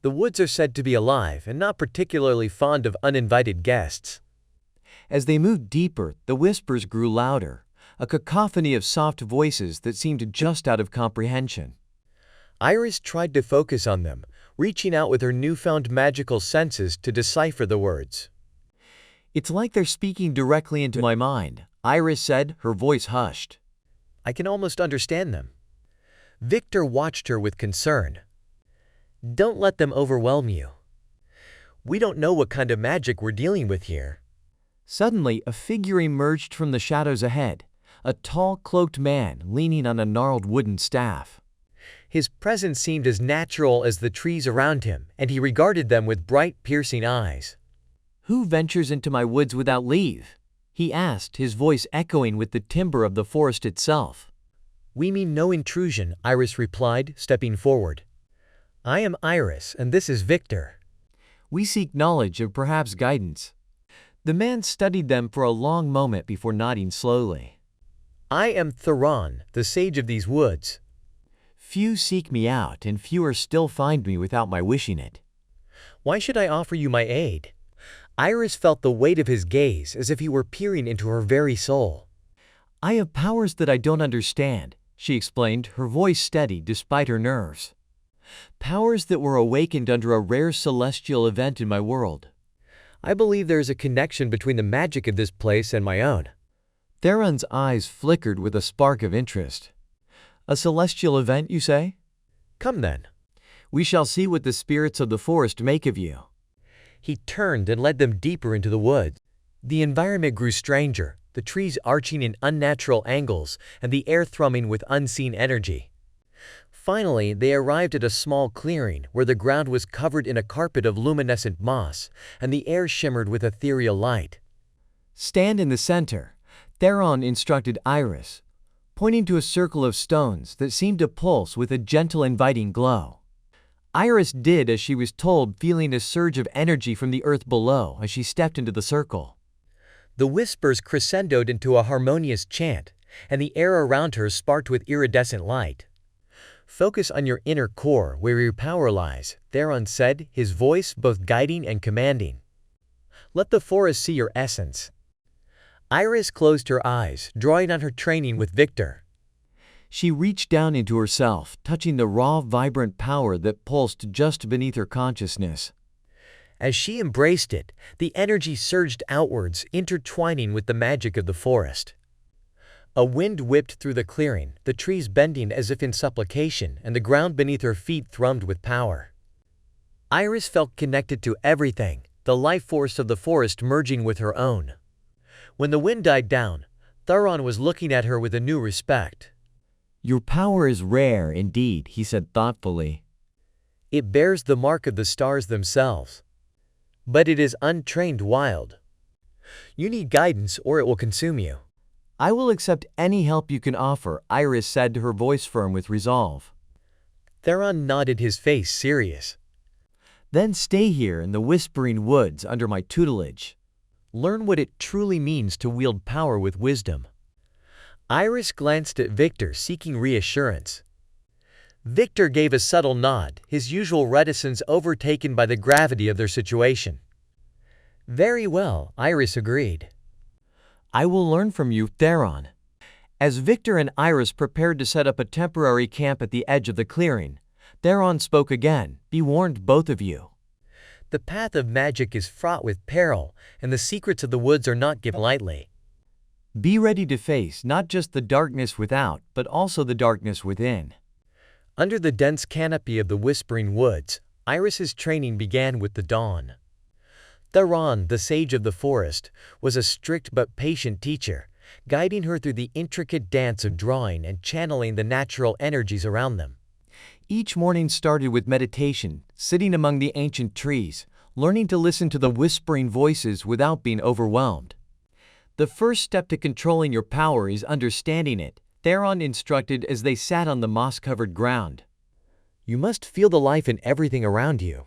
S1: "The woods are said to be alive and not particularly fond of uninvited guests."
S2: As they moved deeper, the whispers grew louder, a cacophony of soft voices that seemed just out of comprehension.
S1: Iris tried to focus on them, reaching out with her newfound magical senses to decipher the words.
S2: "It's like they're speaking directly into my mind," Iris said, her voice hushed.
S1: "I can almost understand them." Victor watched her with concern. "Don't let them overwhelm you. We don't know what kind of magic we're dealing with here."
S2: Suddenly, a figure emerged from the shadows ahead, a tall, cloaked man leaning on a gnarled wooden staff.
S1: His presence seemed as natural as the trees around him, and he regarded them with bright, piercing eyes.
S2: "Who ventures into my woods without leave?" he asked, his voice echoing with the timbre of the forest itself.
S1: "We mean no intrusion," Iris replied, stepping forward. "I am Iris, and this is Victor."
S2: "We seek knowledge and perhaps guidance." The man studied them for a long moment before nodding slowly.
S1: "I am Theron, the sage of these woods."
S2: "Few seek me out, and fewer still find me without my wishing it."
S1: "Why should I offer you my aid?" Iris felt the weight of his gaze as if he were peering into her very soul.
S2: "I have powers that I don't understand," she explained, her voice steady despite her nerves. "Powers that were awakened under a rare celestial event in my world."
S1: "I believe there is a connection between the magic of this place and my own."
S2: Theron's eyes flickered with a spark of interest. "A celestial event, you say?"
S1: "Come then."
S2: "We shall see what the spirits of the forest make of you."
S1: He turned and led them deeper into the woods. The environment grew stranger, the trees arching in unnatural angles and the air thrumming with unseen energy. Finally, they arrived at a small clearing where the ground was covered in a carpet of luminescent moss and the air shimmered with ethereal light.
S2: "Stand in the center," Theron instructed Iris, pointing to a circle of stones that seemed to pulse with a gentle, inviting glow. Iris did as she was told, feeling a surge of energy from the earth below as she stepped into the circle.
S1: The whispers crescendoed into a harmonious chant, and the air around her sparked with iridescent light. "Focus on your inner core where your power lies," Theron said, his voice both guiding and commanding. "Let the forest see your essence." Iris closed her eyes, drawing on her training with Victor.
S2: She reached down into herself, touching the raw, vibrant power that pulsed just beneath her consciousness.
S1: As she embraced it, the energy surged outwards, intertwining with the magic of the forest. A wind whipped through the clearing, the trees bending as if in supplication, and the ground beneath her feet thrummed with power. Iris felt connected to everything, the life force of the forest merging with her own. When the wind died down, Theron was looking at her with a new respect.
S2: "Your power is rare indeed," he said thoughtfully.
S1: "It bears the mark of the stars themselves. But it is untrained wild. You need guidance or it will consume you."
S2: "I will accept any help you can offer," Iris said, her voice firm with resolve.
S1: Theron nodded, his face serious.
S2: "Then stay here in the Whispering Woods under my tutelage.
S1: Learn what it truly means to wield power with wisdom." Iris glanced at Victor, seeking reassurance. Victor gave a subtle nod, his usual reticence overtaken by the gravity of their situation. "Very well," Iris agreed.
S2: "I will learn from you, Theron." As Victor and Iris prepared to set up a temporary camp at the edge of the clearing, Theron spoke again. "Be warned, both of you.
S1: The path of magic is fraught with peril, and the secrets of the woods are not given lightly.
S2: Be ready to face not just the darkness without, but also the darkness within."
S1: Under the dense canopy of the Whispering Woods, Iris's training began with the dawn. Theron, the sage of the forest, was a strict but patient teacher, guiding her through the intricate dance of drawing and channeling the natural energies around them.
S2: Each morning started with meditation, sitting among the ancient trees, learning to listen to the whispering voices without being overwhelmed. "The first step to controlling your power is understanding it," Theron instructed as they sat on the moss-covered ground.
S1: "You must feel the life in everything around you.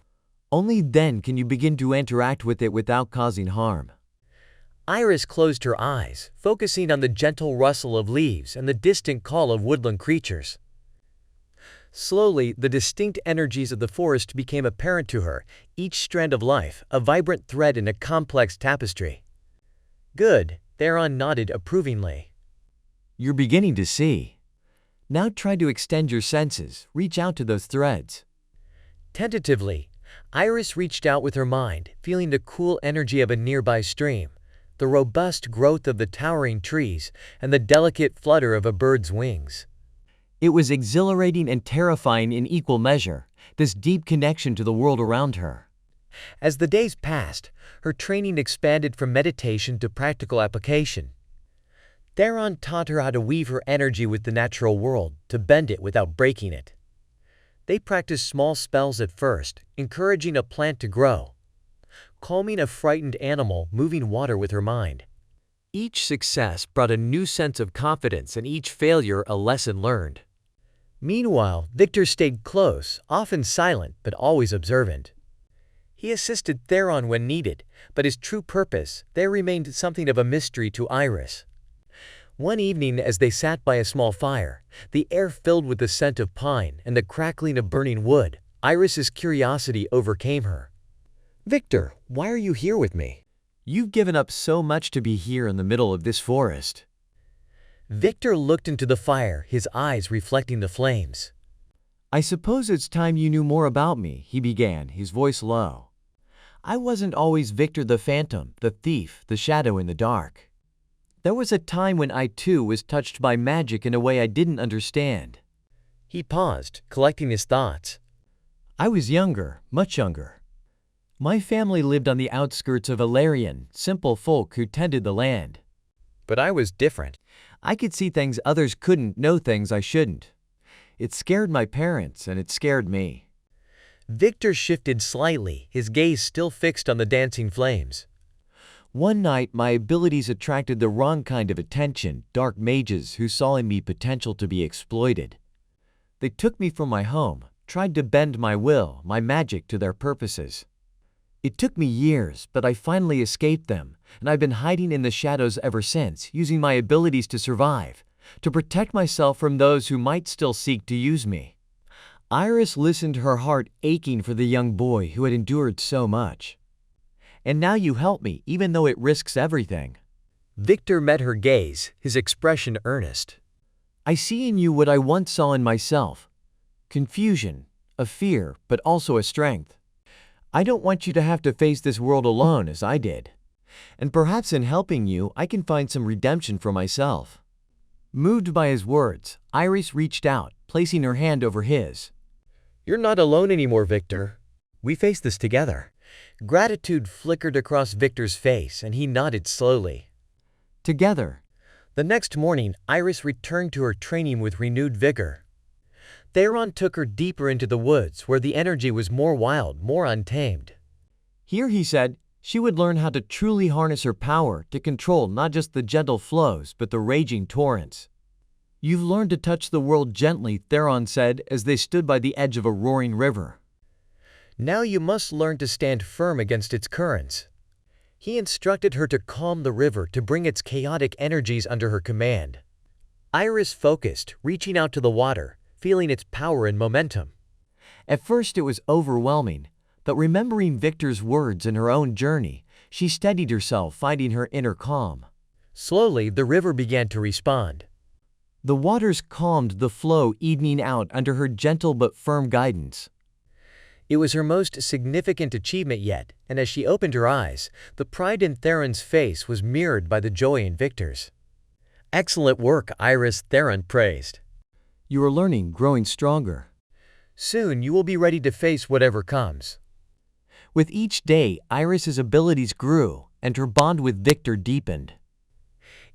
S2: Only then can you begin to interact with it without causing harm."
S1: Iris closed her eyes, focusing on the gentle rustle of leaves and the distant call of woodland creatures. Slowly, the distinct energies of the forest became apparent to her, each strand of life, a vibrant thread in a complex tapestry. "Good," Theron nodded approvingly.
S2: "You're beginning to see. Now try to extend your senses, reach out to those threads."
S1: Tentatively, Iris reached out with her mind, feeling the cool energy of a nearby stream, the robust growth of the towering trees, and the delicate flutter of a bird's wings.
S2: It was exhilarating and terrifying in equal measure, this deep connection to the world around her.
S1: As the days passed, her training expanded from meditation to practical application. Theron taught her how to weave her energy with the natural world, to bend it without breaking it. They practiced small spells at first, encouraging a plant to grow, calming a frightened animal, moving water with her mind. Each success brought a new sense of confidence and each failure a lesson learned. Meanwhile, Victor stayed close, often silent but always observant. He assisted Theron when needed, but his true purpose there remained something of a mystery to Iris. One evening as they sat by a small fire, the air filled with the scent of pine and the crackling of burning wood, Iris's curiosity overcame her. "Victor, why are you here with me?"
S2: "You've given up so much to be here in the middle of this forest."
S1: Victor looked into the fire, his eyes reflecting the flames.
S2: "I suppose it's time you knew more about me," he began, his voice low. "I wasn't always Victor the Phantom, the thief, the shadow in the dark. There was a time when I too was touched by magic in a way I didn't understand."
S1: He paused, collecting his thoughts.
S2: "I was younger, much younger. My family lived on the outskirts of Ilarion, simple folk who tended the land.
S1: But I was different.
S2: I could see things others couldn't, know things I shouldn't. It scared my parents and it scared me."
S1: Victor shifted slightly, his gaze still fixed on the dancing flames.
S2: "One night my abilities attracted the wrong kind of attention, dark mages who saw in me potential to be exploited. They took me from my home, tried to bend my will, my magic to their purposes. It took me years, but I finally escaped them, and I've been hiding in the shadows ever since, using my abilities to survive, to protect myself from those who might still seek to use me. Iris listened, her heart aching for the young boy who had endured so much. And now you help me, even though it risks everything.
S1: Victor met her gaze, his expression earnest.
S2: I see in you what I once saw in myself. Confusion, a fear, but also a strength. I don't want you to have to face this world alone as I did. And perhaps in helping you, I can find some redemption for myself. Moved by his words, Iris reached out, placing her hand over his.
S1: You're not alone anymore, Victor. We face this together. Gratitude flickered across Victor's face, and he nodded slowly.
S2: Together.
S1: The next morning, Iris returned to her training with renewed vigor. Theron took her deeper into the woods, where the energy was more wild, more untamed.
S2: Here, he said, she would learn how to truly harness her power to control not just the gentle flows but the raging torrents. You've learned to touch the world gently, Theron said as they stood by the edge of a roaring river.
S1: Now you must learn to stand firm against its currents. He instructed her to calm the river, to bring its chaotic energies under her command. Iris focused, reaching out to the water, feeling its power and momentum.
S2: At first it was overwhelming, but remembering Victor's words and her own journey, she steadied herself, finding her inner calm.
S1: Slowly, the river began to respond.
S2: The waters calmed the flow, evening out under her gentle but firm guidance.
S1: It was her most significant achievement yet, and as she opened her eyes, the pride in Theron's face was mirrored by the joy in Victor's. Excellent work, Iris, Theron praised.
S2: You are learning, growing stronger.
S1: Soon you will be ready to face whatever comes.
S2: With each day, Iris's abilities grew, and her bond with Victor deepened.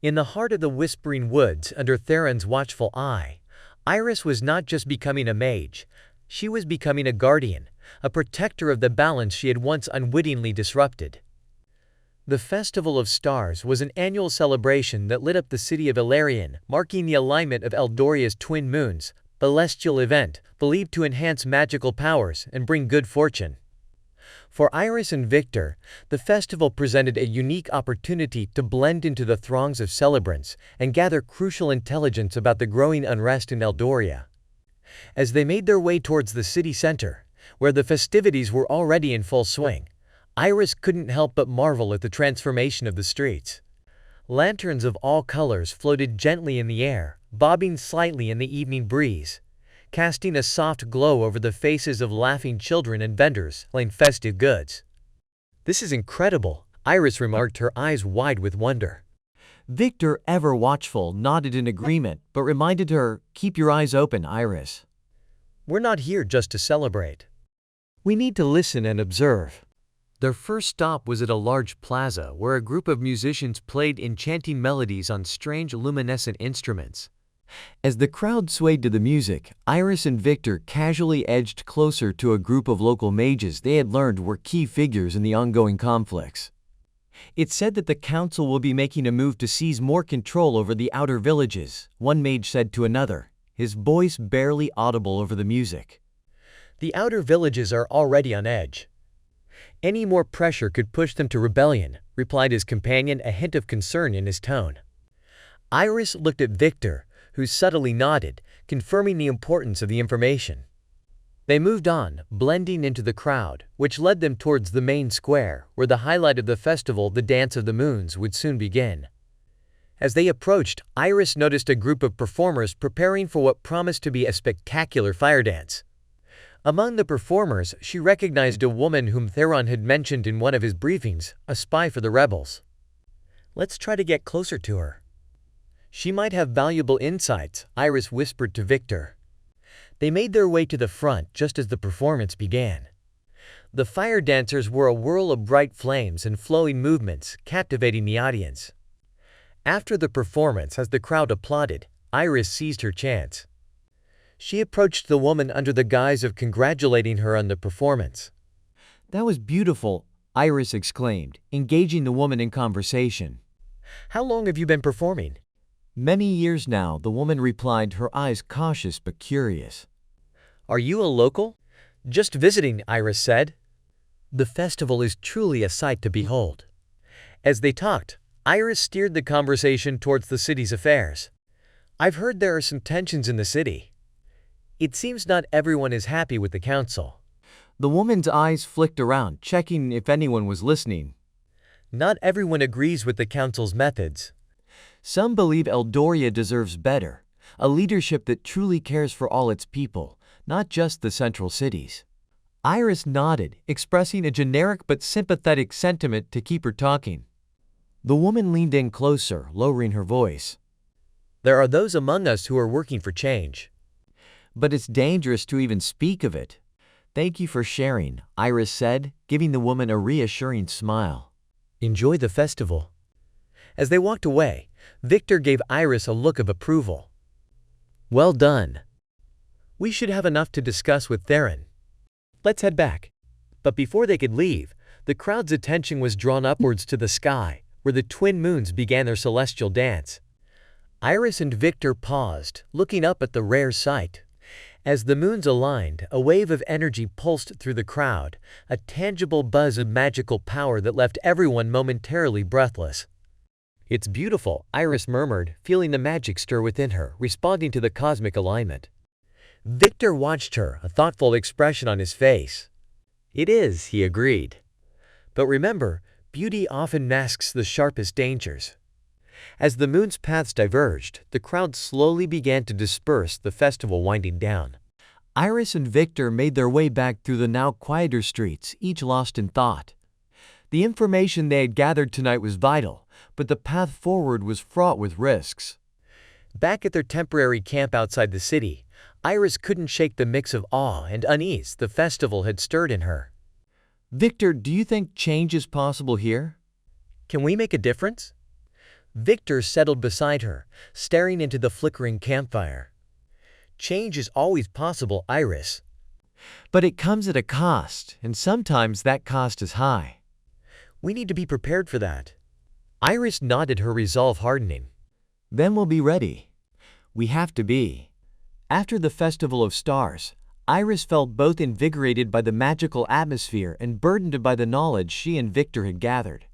S1: In the heart of the whispering woods, under Theron's watchful eye, Iris was not just becoming a mage, she was becoming a guardian, a protector of the balance she had once unwittingly disrupted. The Festival of Stars was an annual celebration that lit up the city of Ilarion, marking the alignment of Eldoria's twin moons, a celestial event believed to enhance magical powers and bring good fortune. For Iris and Victor, the festival presented a unique opportunity to blend into the throngs of celebrants and gather crucial intelligence about the growing unrest in Eldoria. As they made their way towards the city center, where the festivities were already in full swing, Iris couldn't help but marvel at the transformation of the streets. Lanterns of all colors floated gently in the air, bobbing slightly in the evening breeze, casting a soft glow over the faces of laughing children and vendors selling festive goods. This is incredible, Iris remarked, her eyes wide with wonder.
S2: Victor, ever watchful, nodded in agreement, but reminded her, keep your eyes open, Iris.
S1: We're not here just to celebrate. We need to listen and observe. Their first stop was at a large plaza where a group of musicians played enchanting melodies on strange luminescent instruments.
S2: As the crowd swayed to the music, Iris and Victor casually edged closer to a group of local mages they had learned were key figures in the ongoing conflicts. It's said that the council will be making a move to seize more control over the outer villages, one mage said to another, his voice barely audible over the music.
S1: The outer villages are already on edge. Any more pressure could push them to rebellion, replied his companion, a hint of concern in his tone. Iris looked at Victor, who subtly nodded, confirming the importance of the information. They moved on, blending into the crowd, which led them towards the main square, where the highlight of the festival, the Dance of the Moons, would soon begin. As they approached, Iris noticed a group of performers preparing for what promised to be a spectacular fire dance. Among the performers, she recognized a woman whom Theron had mentioned in one of his briefings, a spy for the rebels. Let's try to get closer to her. She might have valuable insights, Iris whispered to Victor. They made their way to the front just as the performance began. The fire dancers were a whirl of bright flames and flowing movements, captivating the audience. After the performance, as the crowd applauded, Iris seized her chance. She approached the woman under the guise of congratulating her on the performance.
S2: That was beautiful, Iris exclaimed, engaging the woman in conversation.
S1: How long have you been performing?
S2: Many years now, the woman replied, her eyes cautious but curious.
S1: Are you a local? Just visiting, Iris said. The festival is truly a sight to behold. As they talked, Iris steered the conversation towards the city's affairs. I've heard there are some tensions in the city. It seems not everyone is happy with the council.
S2: The woman's eyes flicked around, checking if anyone was listening.
S1: Not everyone agrees with the council's methods.
S2: Some believe Eldoria deserves better, a leadership that truly cares for all its people, not just the central cities. Iris nodded, expressing a generic but sympathetic sentiment to keep her talking. The woman leaned in closer, lowering her voice.
S1: There are those among us who are working for change.
S2: But it's dangerous to even speak of it. Thank you for sharing, Iris said, giving the woman a reassuring smile.
S1: Enjoy the festival. As they walked away, Victor gave Iris a look of approval. Well done. We should have enough to discuss with Theron. Let's head back. But before they could leave, the crowd's attention was drawn upwards to the sky, where the twin moons began their celestial dance. Iris and Victor paused, looking up at the rare sight. As the moons aligned, a wave of energy pulsed through the crowd, a tangible buzz of magical power that left everyone momentarily breathless. It's beautiful, Iris murmured, feeling the magic stir within her, responding to the cosmic alignment. Victor watched her, a thoughtful expression on his face. It is, he agreed. But remember, beauty often masks the sharpest dangers. As the moon's paths diverged, the crowd slowly began to disperse, the festival winding down.
S2: Iris and Victor made their way back through the now quieter streets, each lost in thought. The information they had gathered tonight was vital, but the path forward was fraught with risks.
S1: Back at their temporary camp outside the city, Iris couldn't shake the mix of awe and unease the festival had stirred in her.
S2: Victor, do you think change is possible here?
S1: Can we make a difference? Victor settled beside her, staring into the flickering campfire. Change is always possible, Iris.
S2: But it comes at a cost, and sometimes that cost is high.
S1: We need to be prepared for that. Iris nodded, her resolve hardening.
S2: Then we'll be ready. We have to be. After the Festival of Stars, Iris felt both invigorated by the magical atmosphere and burdened by the knowledge she and Victor had gathered.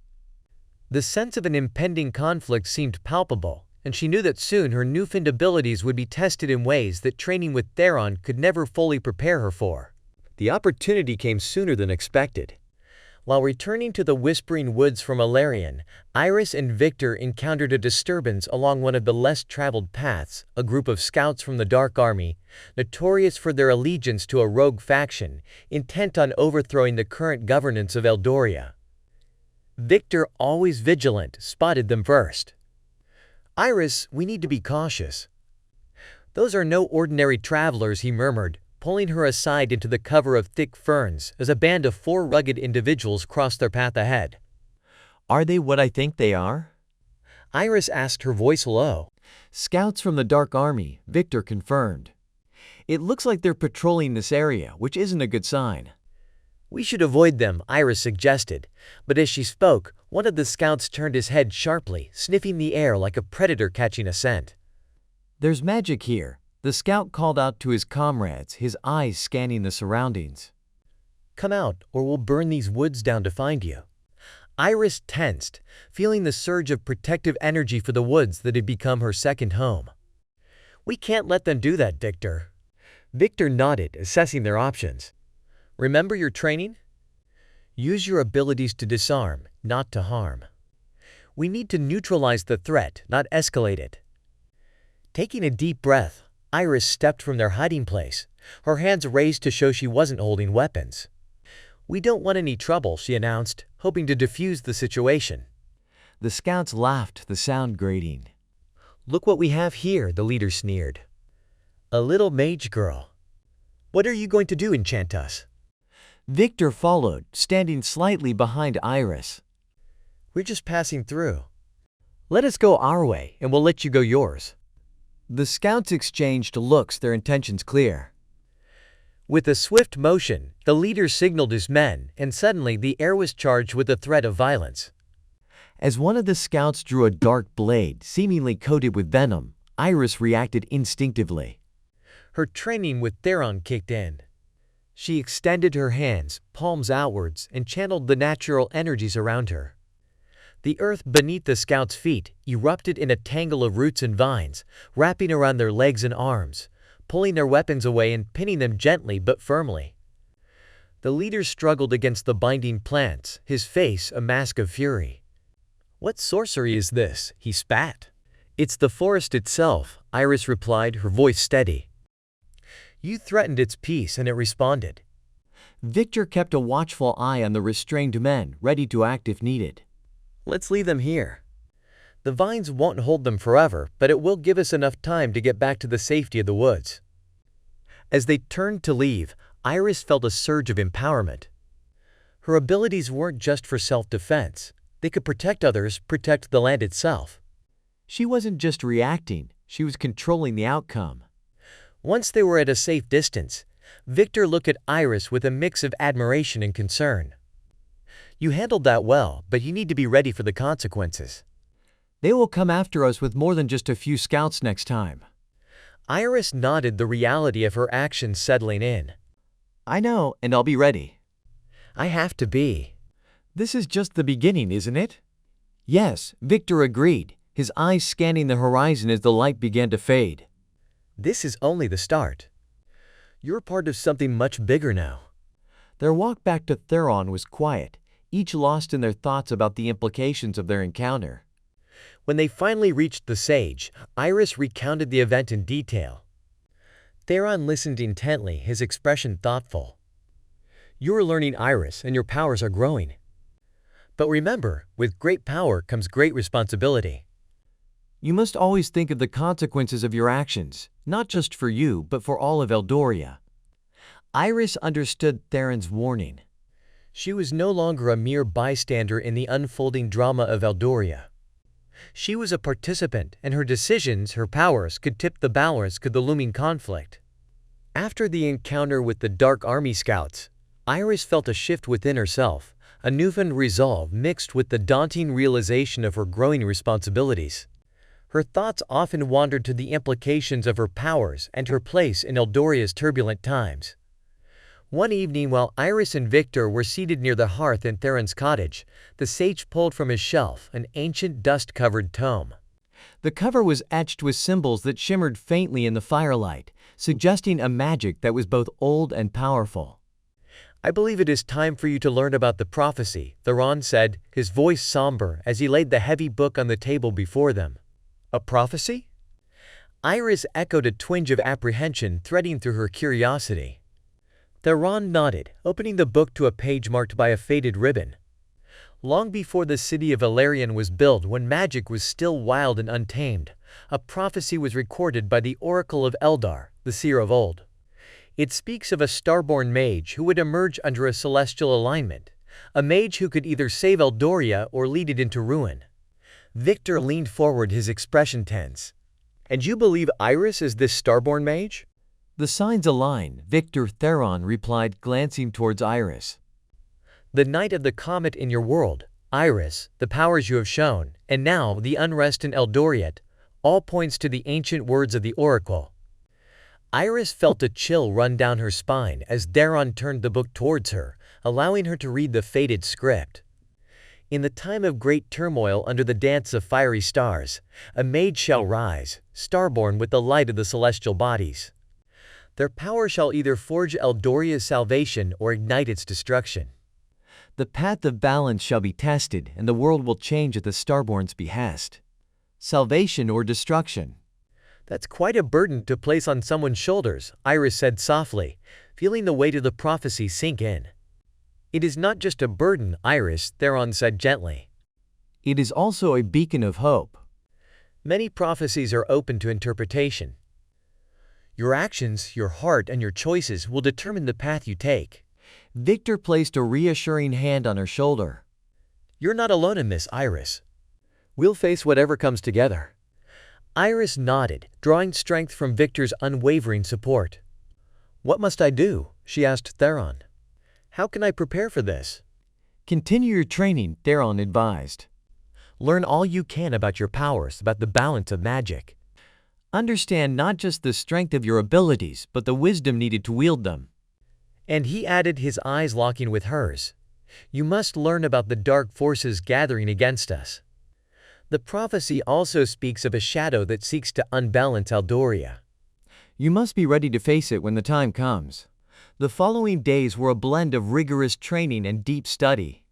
S1: The sense of an impending conflict seemed palpable, and she knew that soon her newfound abilities would be tested in ways that training with Theron could never fully prepare her for. The opportunity came sooner than expected. While returning to the Whispering Woods from Alarion, Iris and Victor encountered a disturbance along one of the less traveled paths. A group of scouts from the Dark Army, notorious for their allegiance to a rogue faction, intent on overthrowing the current governance of Eldoria. Victor, always vigilant, spotted them first. Iris, we need to be cautious. Those are no ordinary travelers, he murmured, pulling her aside into the cover of thick ferns as a band of 4 rugged individuals crossed their path ahead.
S2: Are they what I think they are?
S1: Iris asked, her voice low.
S2: Scouts from the Dark Army, Victor confirmed. It looks like they're patrolling this area, which isn't a good sign.
S1: We should avoid them, Iris suggested, but as she spoke, one of the scouts turned his head sharply, sniffing the air like a predator catching a scent.
S2: There's magic here, the scout called out to his comrades, his eyes scanning the surroundings.
S1: Come out, or we'll burn these woods down to find you. Iris tensed, feeling the surge of protective energy for the woods that had become her second home. We can't let them do that, Victor. Victor nodded, assessing their options. Remember your training? Use your abilities to disarm, not to harm. We need to neutralize the threat, not escalate it. Taking a deep breath, Iris stepped from their hiding place, her hands raised to show she wasn't holding weapons. We don't want any trouble, she announced, hoping to defuse the situation.
S2: The scouts laughed, the sound grating.
S1: Look what we have here, the leader sneered. A little mage girl. What are you going to do, enchant us?
S2: Victor followed, standing slightly behind Iris.
S1: We're just passing through. Let us go our way, and we'll let you go yours.
S2: The scouts exchanged looks, their intentions clear.
S1: With a swift motion, the leader signaled his men, and suddenly the air was charged with the threat of violence.
S2: As one of the scouts drew a dark blade, seemingly coated with venom, Iris reacted instinctively.
S1: Her training with Theron kicked in. She extended her hands, palms outwards, and channeled the natural energies around her. The earth beneath the scouts' feet erupted in a tangle of roots and vines, wrapping around their legs and arms, pulling their weapons away and pinning them gently but firmly. The leader struggled against the binding plants, his face a mask of fury. "What sorcery is this?" he spat. "It's the forest itself," Iris replied, her voice steady. "You threatened its peace and it responded."
S2: Victor kept a watchful eye on the restrained men, ready to act if needed.
S1: "Let's leave them here. The vines won't hold them forever, but it will give us enough time to get back to the safety of the woods." As they turned to leave, Iris felt a surge of empowerment. Her abilities weren't just for self-defense. They could protect others, protect the land itself.
S2: She wasn't just reacting, she was controlling the outcome.
S1: Once they were at a safe distance, Victor looked at Iris with a mix of admiration and concern. "You handled that well, but you need to be ready for the consequences."
S2: They will come after us with more than just a few scouts next time.
S1: Iris nodded, the reality of her actions settling in.
S2: I know, and I'll be ready.
S1: "I have to be."
S2: This is just the beginning, isn't it? Yes, Victor agreed, his eyes scanning the horizon as the light began to fade.
S1: "This is only the start. You're part of something much bigger now."
S2: Their walk back to Theron was quiet, each lost in their thoughts about the implications of their encounter.
S1: When they finally reached the sage, Iris recounted the event in detail. Theron listened intently, his expression thoughtful. "You're learning, Iris, and your powers are growing. But remember, with great power comes great responsibility."
S2: You must always think of the consequences of your actions, not just for you, but for all of Eldoria. Iris understood Theron's warning.
S1: She was no longer a mere bystander in the unfolding drama of Eldoria. She was a participant, and her decisions, her powers, could tip the balance of the looming conflict. After the encounter with the Dark Army Scouts, Iris felt a shift within herself, a newfound resolve mixed with the daunting realization of her growing responsibilities. Her thoughts often wandered to the implications of her powers and her place in Eldoria's turbulent times. One evening, while Iris and Victor were seated near the hearth in Theron's cottage, the sage pulled from his shelf an ancient dust-covered tome.
S2: The cover was etched with symbols that shimmered faintly in the firelight, suggesting a magic that was both old and powerful.
S1: "I believe it is time for you to learn about the prophecy," Theron said, his voice somber as he laid the heavy book on the table before them. "A prophecy?" Iris echoed, a twinge of apprehension threading through her curiosity. Theron nodded, opening the book to a page marked by a faded ribbon. Long before the city of Valerian was built, when magic was still wild and untamed, a prophecy was recorded by the Oracle of Eldar, the seer of old. It speaks of a starborn mage who would emerge under a celestial alignment, a mage who could either save Eldoria or lead it into ruin. Victor leaned forward, his expression tense. "And you believe Iris is this starborn mage?"
S2: The signs align, Victor, Theron replied, glancing towards Iris.
S1: "The night of the comet in your world, Iris, the powers you have shown, and now the unrest in Eldoriet, all points to the ancient words of the Oracle." Iris felt a chill run down her spine as Theron turned the book towards her, allowing her to read the faded script. "In the time of great turmoil under the dance of fiery stars, a mage shall rise, starborn with the light of the celestial bodies. Their power shall either forge Eldoria's salvation or ignite its destruction.
S2: The path of balance shall be tested, and the world will change at the Starborn's behest. Salvation or destruction."
S1: "That's quite a burden to place on someone's shoulders," Iris said softly, feeling the weight of the prophecy sink in. "It is not just a burden, Iris," Theron said gently.
S2: "It is also a beacon of hope."
S1: "Many prophecies are open to interpretation. Your actions, your heart, and your choices will determine the path you take."
S2: Victor placed a reassuring hand on her shoulder.
S1: "You're not alone in this, Iris. We'll face whatever comes together." Iris nodded, drawing strength from Victor's unwavering support. "What must I do?" she asked Theron. "How can I prepare for this?"
S2: "Continue your training," Theron advised.
S1: "Learn all you can about your powers, about the balance of magic."
S2: Understand not just the strength of your abilities, but the wisdom needed to wield them.
S1: And he added, his eyes locking with hers, "You must learn about the dark forces gathering against us." The prophecy also speaks of a shadow that seeks to unbalance Eldoria.
S2: You must be ready to face it when the time comes. The following days were a blend of rigorous training and deep study.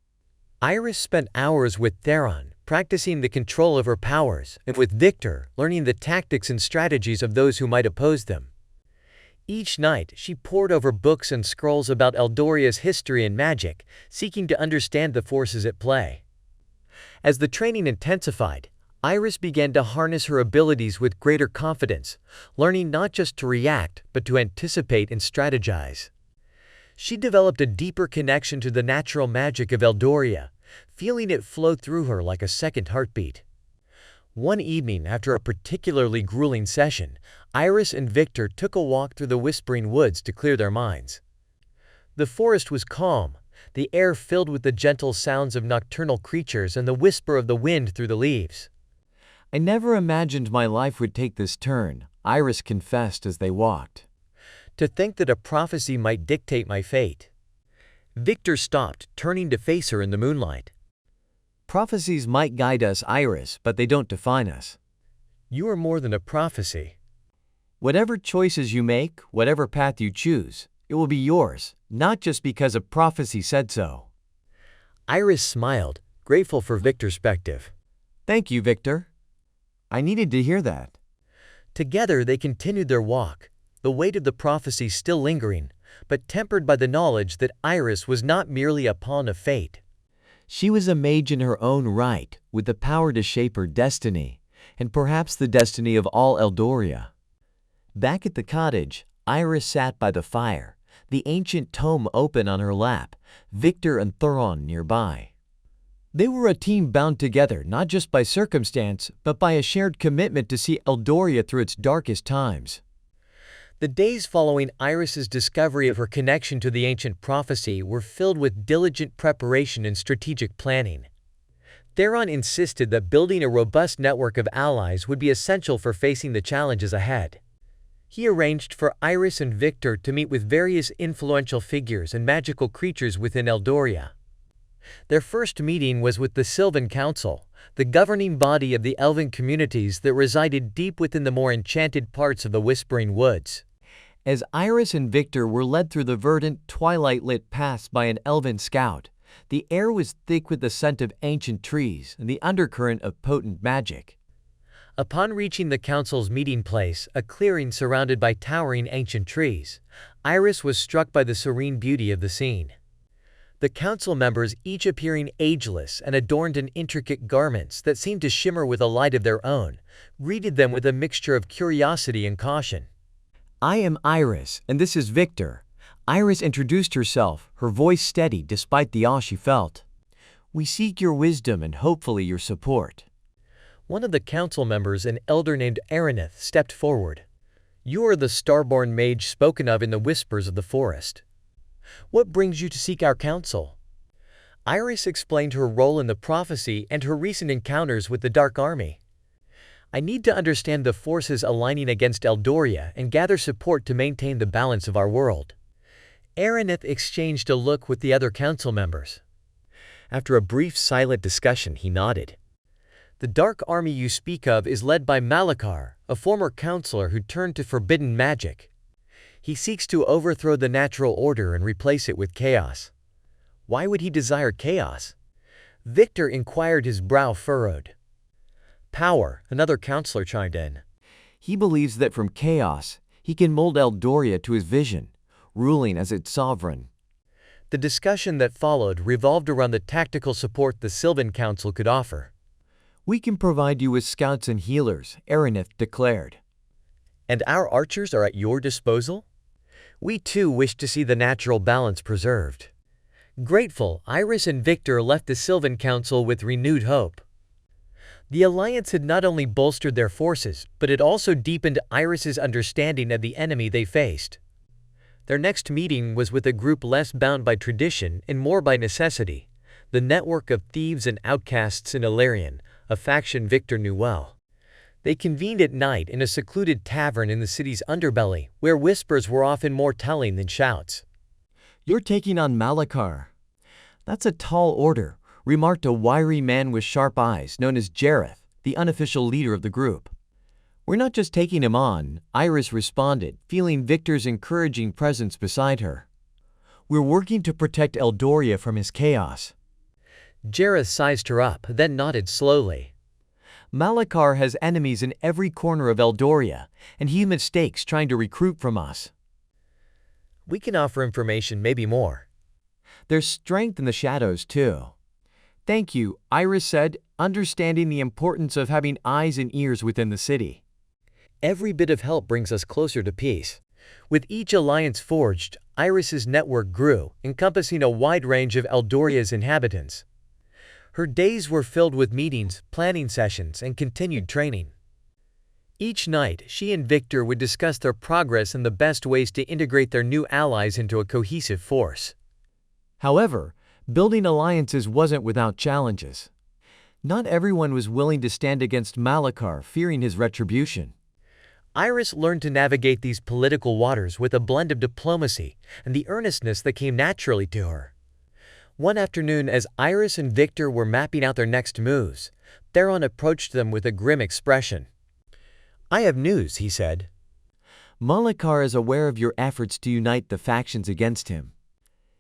S1: Iris spent hours with Theron, practicing the control of her powers, and with Victor, learning the tactics and strategies of those who might oppose them. Each night, she pored over books and scrolls about Eldoria's history and magic, seeking to understand the forces at play. As the training intensified, Iris began to harness her abilities with greater confidence, learning not just to react, but to anticipate and strategize. She developed a deeper connection to the natural magic of Eldoria, feeling it flow through her like a second heartbeat. One evening, after a particularly grueling session, Iris and Victor took a walk through the Whispering Woods to clear their minds. The forest was calm, the air filled with the gentle sounds of nocturnal creatures and the whisper of the wind through the leaves.
S2: I never imagined my life would take this turn, Iris confessed as they walked.
S1: To think that a prophecy might dictate my fate. Victor stopped, turning to face her in the moonlight.
S2: Prophecies might guide us, Iris, but they don't define us.
S1: You are more than a prophecy.
S2: Whatever choices you make, whatever path you choose, it will be yours, not just because a prophecy said so.
S1: Iris smiled, grateful for Victor's perspective.
S2: Thank you, Victor. I needed to hear that.
S1: Together they continued their walk, the weight of the prophecy still lingering, but tempered by the knowledge that Iris was not merely a pawn of fate.
S2: She was a mage in her own right, with the power to shape her destiny, and perhaps the destiny of all Eldoria. Back at the cottage, Iris sat by the fire, the ancient tome open on her lap, Victor and Theron nearby. They were a team bound together not just by circumstance, but by a shared commitment to see Eldoria through its darkest times.
S1: The days following Iris's discovery of her connection to the ancient prophecy were filled with diligent preparation and strategic planning. Theron insisted that building a robust network of allies would be essential for facing the challenges ahead. He arranged for Iris and Victor to meet with various influential figures and magical creatures within Eldoria. Their first meeting was with the Sylvan Council, the governing body of the elven communities that resided deep within the more enchanted parts of the Whispering Woods.
S2: As Iris and Victor were led through the verdant, twilight-lit paths by an elven scout, the air was thick with the scent of ancient trees and the undercurrent of potent magic.
S1: Upon reaching the council's meeting place, a clearing surrounded by towering ancient trees, Iris was struck by the serene beauty of the scene. The council members, each appearing ageless and adorned in intricate garments that seemed to shimmer with a light of their own, greeted them with a mixture of curiosity and caution.
S2: I am Iris, and this is Victor. Iris introduced herself, her voice steady despite the awe she felt. We seek your wisdom and hopefully your support.
S1: One of the council members, an elder named Araneth, stepped forward. You are the starborn mage spoken of in the whispers of the forest. What brings you to seek our counsel? Iris explained her role in the prophecy and her recent encounters with the Dark Army. I need to understand the forces aligning against Eldoria and gather support to maintain the balance of our world. Araneth exchanged a look with the other council members. After a brief silent discussion, he nodded. The Dark Army you speak of is led by Malachar, a former counselor who turned to forbidden magic. He seeks to overthrow the natural order and replace it with chaos. Why would he desire chaos? Victor inquired, his brow furrowed. Power, another counselor chimed in.
S2: He believes that from chaos, he can mold Eldoria to his vision, ruling as its sovereign.
S1: The discussion that followed revolved around the tactical support the Sylvan Council could offer.
S2: We can provide you with scouts and healers, Araneth declared.
S1: And our archers are at your disposal? We too wish to see the natural balance preserved. Grateful, Iris and Victor left the Sylvan Council with renewed hope. The alliance had not only bolstered their forces, but it also deepened Iris's understanding of the enemy they faced. Their next meeting was with a group less bound by tradition and more by necessity, the network of thieves and outcasts in Illyrian, a faction Victor knew well. They convened at night in a secluded tavern in the city's underbelly, where whispers were often more telling than shouts.
S2: "You're taking on Malachar. That's a tall order," remarked a wiry man with sharp eyes known as Jareth, the unofficial leader of the group. "We're not just taking him on," Iris responded, feeling Victor's encouraging presence beside her. "We're working to protect Eldoria from his chaos."
S1: Jareth sized her up, then nodded slowly.
S2: "Malachar has enemies in every corner of Eldoria, and he mistakes trying to recruit from us.
S1: We can offer information, maybe more.
S2: There's strength in the shadows, too." "Thank you," Iris said, understanding the importance of having eyes and ears within the city.
S1: Every bit of help brings us closer to peace. With each alliance forged, Iris's network grew, encompassing a wide range of Eldoria's inhabitants. Her days were filled with meetings, planning sessions, and continued training. Each night, she and Victor would discuss their progress and the best ways to integrate their new allies into a cohesive force.
S2: However, building alliances wasn't without challenges. Not everyone was willing to stand against Malachar, fearing his retribution.
S1: Iris learned to navigate these political waters with a blend of diplomacy and the earnestness that came naturally to her. One afternoon, as Iris and Victor were mapping out their next moves, Theron approached them with a grim expression. "I have news," he said.
S2: "Malachar is aware of your efforts to unite the factions against him.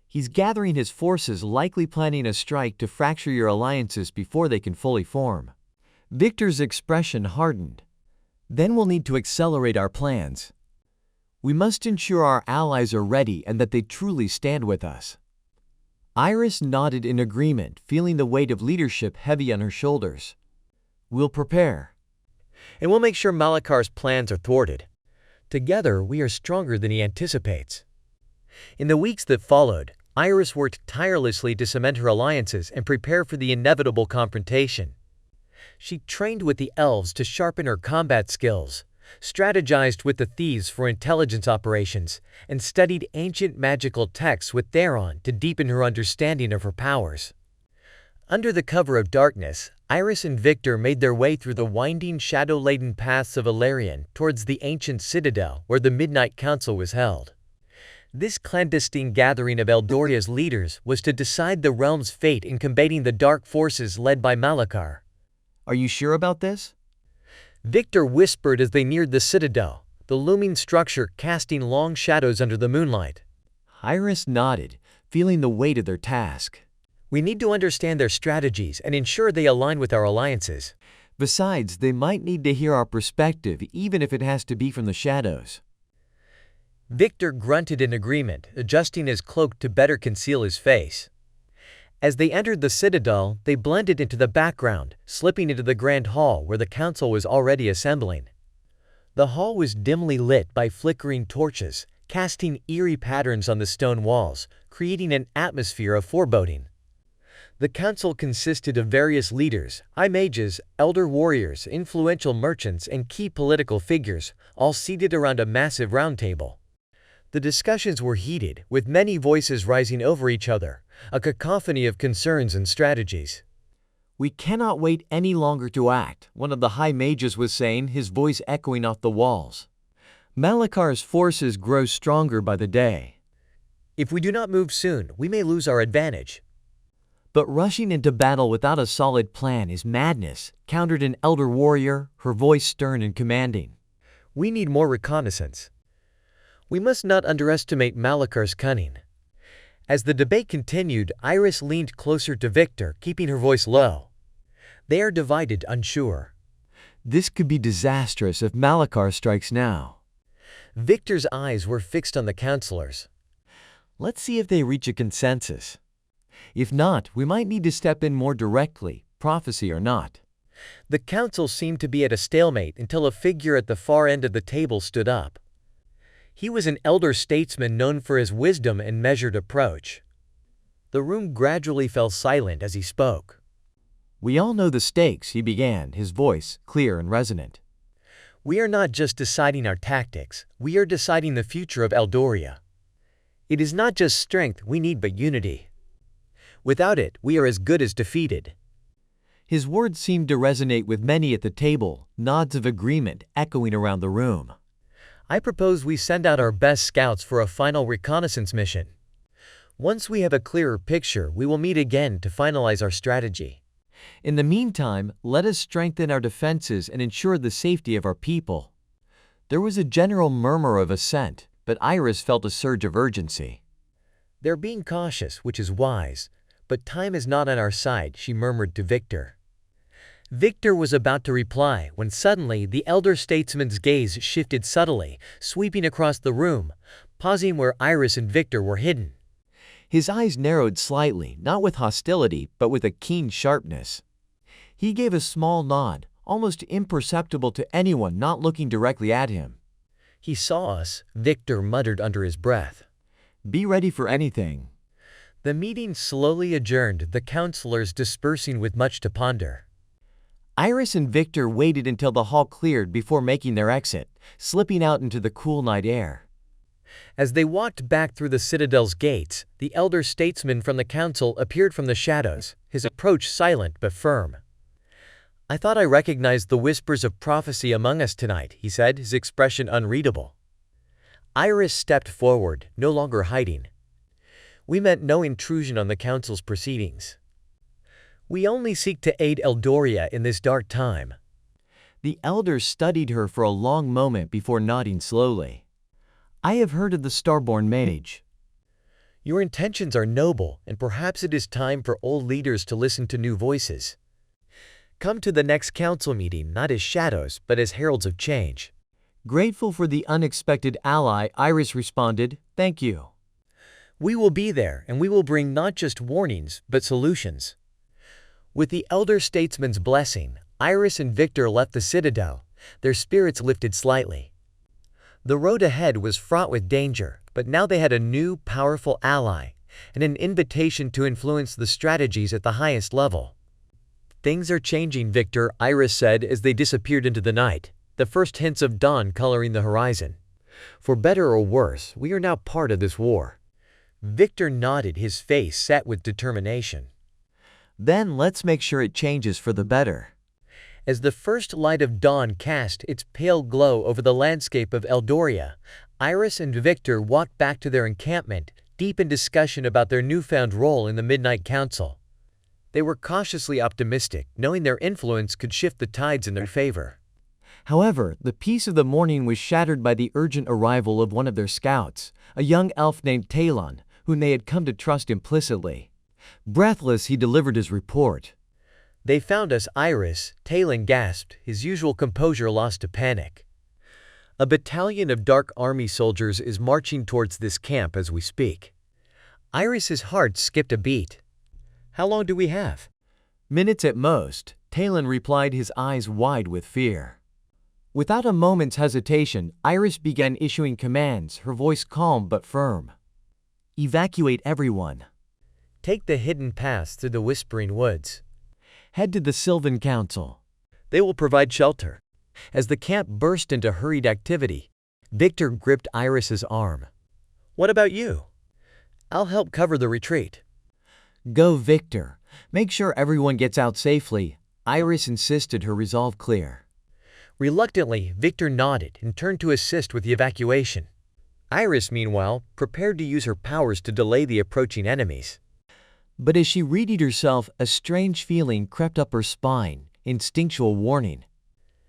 S2: He's gathering his forces, likely planning a strike to fracture your alliances before they can fully form." Victor's expression hardened. "Then we'll need to accelerate our plans. We must ensure our allies are ready and that they truly stand with us." Iris nodded in agreement, feeling the weight of leadership heavy on her shoulders. "We'll prepare.
S1: And we'll make sure Malachar's plans are thwarted. Together, we are stronger than he anticipates." In the weeks that followed, Iris worked tirelessly to cement her alliances and prepare for the inevitable confrontation. She trained with the elves to sharpen her combat skills, strategized with the thieves for intelligence operations, and studied ancient magical texts with Theron to deepen her understanding of her powers. Under the cover of darkness, Iris and Victor made their way through the winding, shadow-laden paths of Ilarion towards the ancient citadel where the Midnight Council was held. This clandestine gathering of Eldoria's leaders was to decide the realm's fate in combating the dark forces led by Malachar.
S2: "Are you sure about this?"
S1: Victor whispered as they neared the citadel, the looming structure casting long shadows under the moonlight.
S2: Iris nodded, feeling the weight of their task.
S1: "We need to understand their strategies and ensure they align with our alliances.
S2: Besides, they might need to hear our perspective, even if it has to be from the shadows."
S1: Victor grunted in agreement, adjusting his cloak to better conceal his face. As they entered the citadel, they blended into the background, slipping into the grand hall where the council was already assembling. The hall was dimly lit by flickering torches, casting eerie patterns on the stone walls, creating an atmosphere of foreboding. The council consisted of various leaders, high mages, elder warriors, influential merchants, and key political figures, all seated around a massive round table. The discussions were heated, with many voices rising over each other, a cacophony of concerns and strategies.
S2: "We cannot wait any longer to act," one of the high mages was saying, his voice echoing off the walls. "Malachar's forces grow stronger by the day.
S1: If we do not move soon, we may lose our advantage."
S2: "But rushing into battle without a solid plan is madness," countered an elder warrior, her voice stern and commanding.
S1: "We need more reconnaissance. We must not underestimate Malachar's cunning." As the debate continued, Iris leaned closer to Victor, keeping her voice low. They are divided, unsure.
S2: "This could be disastrous if Malachar strikes now."
S1: Victor's eyes were fixed on the counselors.
S2: "Let's see if they reach a consensus. If not, we might need to step in more directly, prophecy or not."
S1: The council seemed to be at a stalemate until a figure at the far end of the table stood up. He was an elder statesman known for his wisdom and measured approach. The room gradually fell silent as he spoke.
S2: "We all know the stakes," he began, his voice clear and resonant.
S1: "We are not just deciding our tactics, we are deciding the future of Eldoria. It is not just strength we need but unity. Without it, we are as good as defeated."
S2: His words seemed to resonate with many at the table, nods of agreement echoing around the room.
S1: I propose we send out our best scouts for a final reconnaissance mission. Once we have a clearer picture, we will meet again to finalize our strategy.
S2: In the meantime, let us strengthen our defenses and ensure the safety of our people. There was a general murmur of assent, but Iris felt a surge of urgency.
S1: They're being cautious, which is wise, but time is not on our side, she murmured to Victor. Victor was about to reply when suddenly the elder statesman's gaze shifted subtly, sweeping across the room, pausing where Iris and Victor were hidden.
S2: His eyes narrowed slightly, not with hostility, but with a keen sharpness. He gave a small nod, almost imperceptible to anyone not looking directly at him.
S1: He saw us, Victor muttered under his breath.
S2: Be ready for anything.
S1: The meeting slowly adjourned, the counselors dispersing with much to ponder.
S2: Iris and Victor waited until the hall cleared before making their exit, slipping out into the cool night air.
S1: As they walked back through the citadel's gates, the elder statesman from the council appeared from the shadows, his approach silent but firm. I thought I recognized the whispers of prophecy among us tonight, he said, his expression unreadable. Iris stepped forward, no longer hiding. We meant no intrusion on the council's proceedings. We only seek to aid Eldoria in this dark time.
S2: The elder studied her for a long moment before nodding slowly. I have heard of the Starborn Mage.
S1: Your intentions are noble, and perhaps it is time for old leaders to listen to new voices. Come to the next council meeting not as shadows, but as heralds of change.
S2: Grateful for the unexpected ally, Iris responded, thank you.
S1: We will be there, and we will bring not just warnings, but solutions. With the elder statesman's blessing, Iris and Victor left the citadel, their spirits lifted slightly. The road ahead was fraught with danger, but now they had a new, powerful ally, and an invitation to influence the strategies at the highest level. Things are changing, Victor, Iris said as they disappeared into the night, the first hints of dawn coloring the horizon. For better or worse, we are now part of this war. Victor nodded, his face set with determination.
S2: Then let's make sure it changes for the better.
S1: As the first light of dawn cast its pale glow over the landscape of Eldoria, Iris and Victor walked back to their encampment, deep in discussion about their newfound role in the Midnight Council. They were cautiously optimistic, knowing their influence could shift the tides in their favor.
S2: However, the peace of the morning was shattered by the urgent arrival of one of their scouts, a young elf named Talon, whom they had come to trust implicitly. Breathless, he delivered his report.
S1: They found us, Iris, Talon gasped, his usual composure lost to panic. A battalion of Dark Army soldiers is marching towards this camp as we speak. Iris's heart skipped a beat. How long do we have?
S2: Minutes at most, Talon replied, his eyes wide with fear. Without a moment's hesitation, Iris began issuing commands, her voice calm but firm. Evacuate everyone.
S1: Take the hidden paths through the Whispering Woods.
S2: Head to the Sylvan Council.
S1: They will provide shelter. As the camp burst into hurried activity, Victor gripped Iris's arm. What about you? I'll help cover the retreat.
S2: Go, Victor. Make sure everyone gets out safely, Iris insisted, her resolve clear.
S1: Reluctantly, Victor nodded and turned to assist with the evacuation. Iris, meanwhile, prepared to use her powers to delay the approaching enemies.
S2: But as she readied herself, a strange feeling crept up her spine, instinctual warning.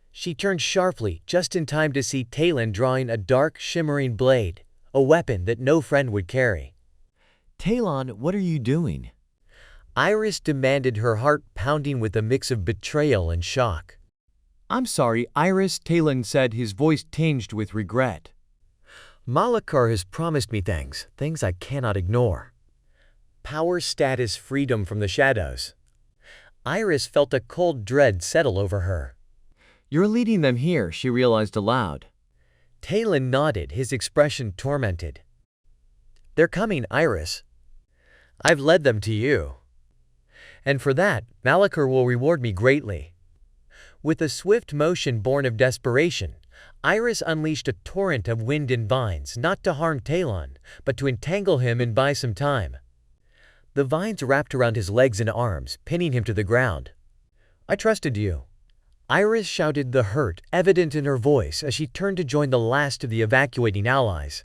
S1: She turned sharply, just in time to see Talon drawing a dark, shimmering blade, a weapon that no friend would carry.
S2: Talon, what are you doing?
S1: Iris demanded, her heart pounding with a mix of betrayal and shock.
S2: I'm sorry, Iris, Talon said, his voice tinged with regret.
S1: Malachar has promised me things I cannot ignore. Power, status, freedom from the shadows. Iris felt a cold dread settle over her.
S2: You're leading them here, she realized aloud.
S1: Talon nodded, his expression tormented. They're coming, Iris. I've led them to you. And for that, Malachar will reward me greatly. With a swift motion born of desperation, Iris unleashed a torrent of wind and vines, not to harm Talon, but to entangle him and buy some time. The vines wrapped around his legs and arms, pinning him to the ground. I trusted you. Iris shouted, the hurt evident in her voice as she turned to join the last of the evacuating allies.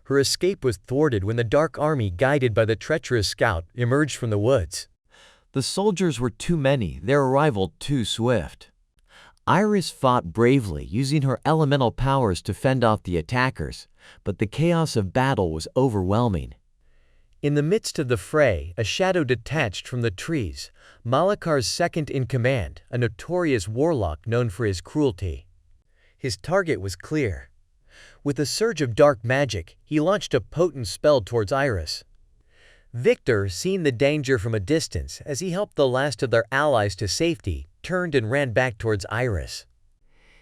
S1: Her escape was thwarted when the Dark Army, guided by the treacherous scout, emerged from the woods.
S2: The soldiers were too many, their arrival too swift. Iris fought bravely, using her elemental powers to fend off the attackers, but the chaos of battle was overwhelming.
S1: In the midst of the fray, a shadow detached from the trees, Malakar's second-in-command, a notorious warlock known for his cruelty. His target was clear. With a surge of dark magic, he launched a potent spell towards Iris. Victor, seeing the danger from a distance as he helped the last of their allies to safety, turned and ran back towards Iris.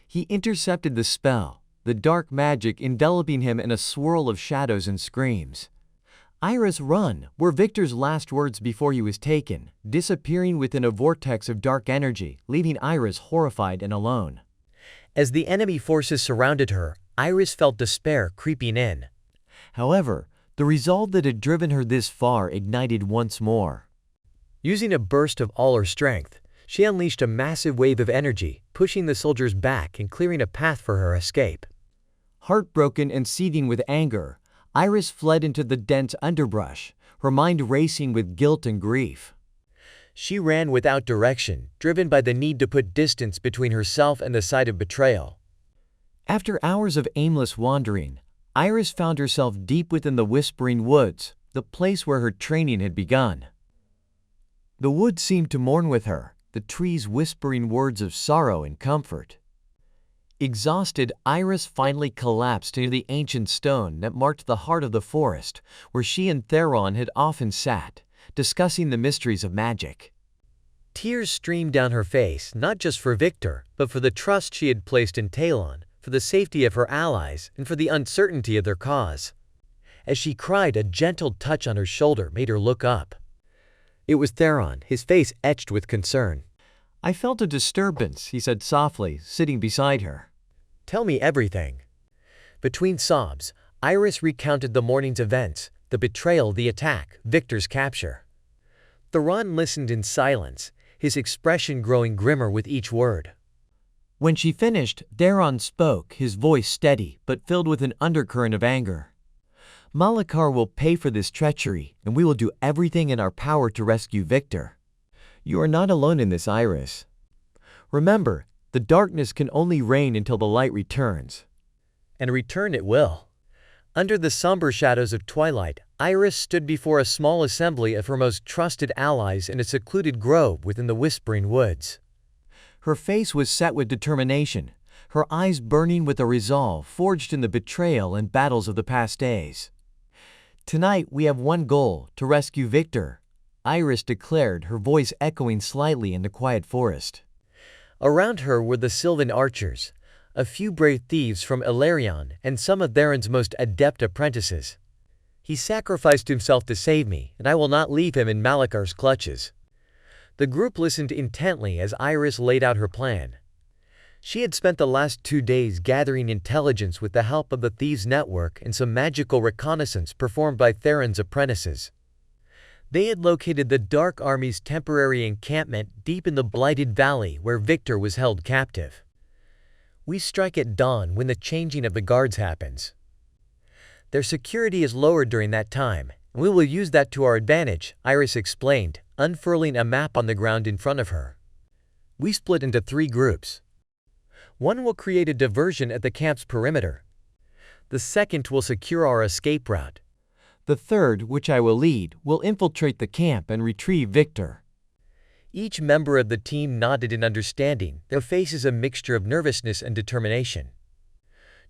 S2: He intercepted the spell, the dark magic enveloping him in a swirl of shadows and screams. "Iris, run!" were Victor's last words before he was taken, disappearing within a vortex of dark energy, leaving Iris horrified and alone.
S1: As the enemy forces surrounded her, Iris felt despair creeping in.
S2: However, the resolve that had driven her this far ignited once more.
S1: Using a burst of all her strength, she unleashed a massive wave of energy, pushing the soldiers back and clearing a path for her escape.
S2: Heartbroken and seething with anger, Iris fled into the dense underbrush, her mind racing with guilt and grief.
S1: She ran without direction, driven by the need to put distance between herself and the sight of betrayal.
S2: After hours of aimless wandering, Iris found herself deep within the Whispering Woods, the place where her training had begun. The woods seemed to mourn with her, the trees whispering words of sorrow and comfort. Exhausted, Iris finally collapsed near the ancient stone that marked the heart of the forest, where she and Theron had often sat, discussing the mysteries of magic.
S1: Tears streamed down her face, not just for Victor, but for the trust she had placed in Talon, for the safety of her allies, and for the uncertainty of their cause. As she cried, a gentle touch on her shoulder made her look up. It was Theron, his face etched with concern.
S2: "I felt a disturbance," he said softly, sitting beside her.
S1: "Tell me everything." Between sobs, Iris recounted the morning's events, the betrayal, the attack, Victor's capture. Theron listened in silence, his expression growing grimmer with each word.
S2: When she finished, Theron spoke, his voice steady but filled with an undercurrent of anger. "Malakar will pay for this treachery, and we will do everything in our power to rescue Victor. You are not alone in this, Iris. Remember, the darkness can only reign until the light returns."
S1: And return it will. Under the somber shadows of twilight, Iris stood before a small assembly of her most trusted allies in a secluded grove within the Whispering Woods.
S2: Her face was set with determination, her eyes burning with a resolve forged in the betrayal and battles of the past days. "Tonight we have one goal, to rescue Victor," Iris declared, her voice echoing slightly in the quiet forest.
S1: Around her were the Sylvan archers, a few brave thieves from Ilarion, and some of Theron's most adept apprentices. "He sacrificed himself to save me, and I will not leave him in Malakar's clutches." The group listened intently as Iris laid out her plan. She had spent the last 2 days gathering intelligence with the help of the Thieves' Network and some magical reconnaissance performed by Theron's apprentices. They had located the Dark Army's temporary encampment deep in the Blighted Valley where Victor was held captive. "We strike at dawn when the changing of the guards happens. Their security is lowered during that time, and we will use that to our advantage," Iris explained, unfurling a map on the ground in front of her. "We split into 3 groups. One will create a diversion at the camp's perimeter. The second will secure our escape route.
S2: The third, which I will lead, will infiltrate the camp and retrieve Victor."
S1: Each member of the team nodded in understanding, their faces a mixture of nervousness and determination.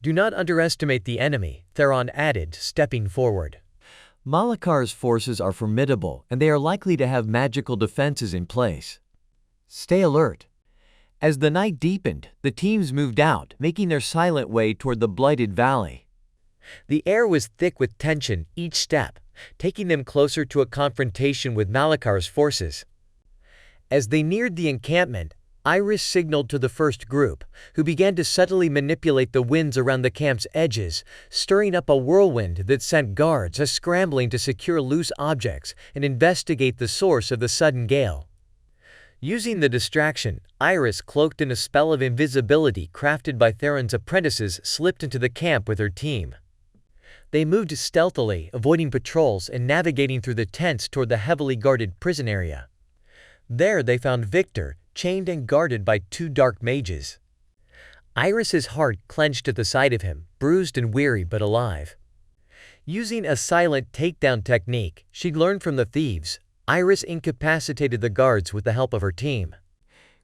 S1: "Do not underestimate the enemy," Theron added, stepping forward.
S2: "Malakar's forces are formidable, and they are likely to have magical defenses in place. Stay alert." As the night deepened, the teams moved out, making their silent way toward the Blighted Valley.
S1: The air was thick with tension each step, taking them closer to a confrontation with Malakar's forces. As they neared the encampment, Iris signaled to the first group, who began to subtly manipulate the winds around the camp's edges, stirring up a whirlwind that sent guards scrambling to secure loose objects and investigate the source of the sudden gale. Using the distraction, Iris, cloaked in a spell of invisibility crafted by Theron's apprentices, slipped into the camp with her team. They moved stealthily, avoiding patrols and navigating through the tents toward the heavily guarded prison area. There they found Victor, chained and guarded by two dark mages. Iris's heart clenched at the sight of him, bruised and weary but alive. Using a silent takedown technique she'd learned from the thieves, Iris incapacitated the guards with the help of her team.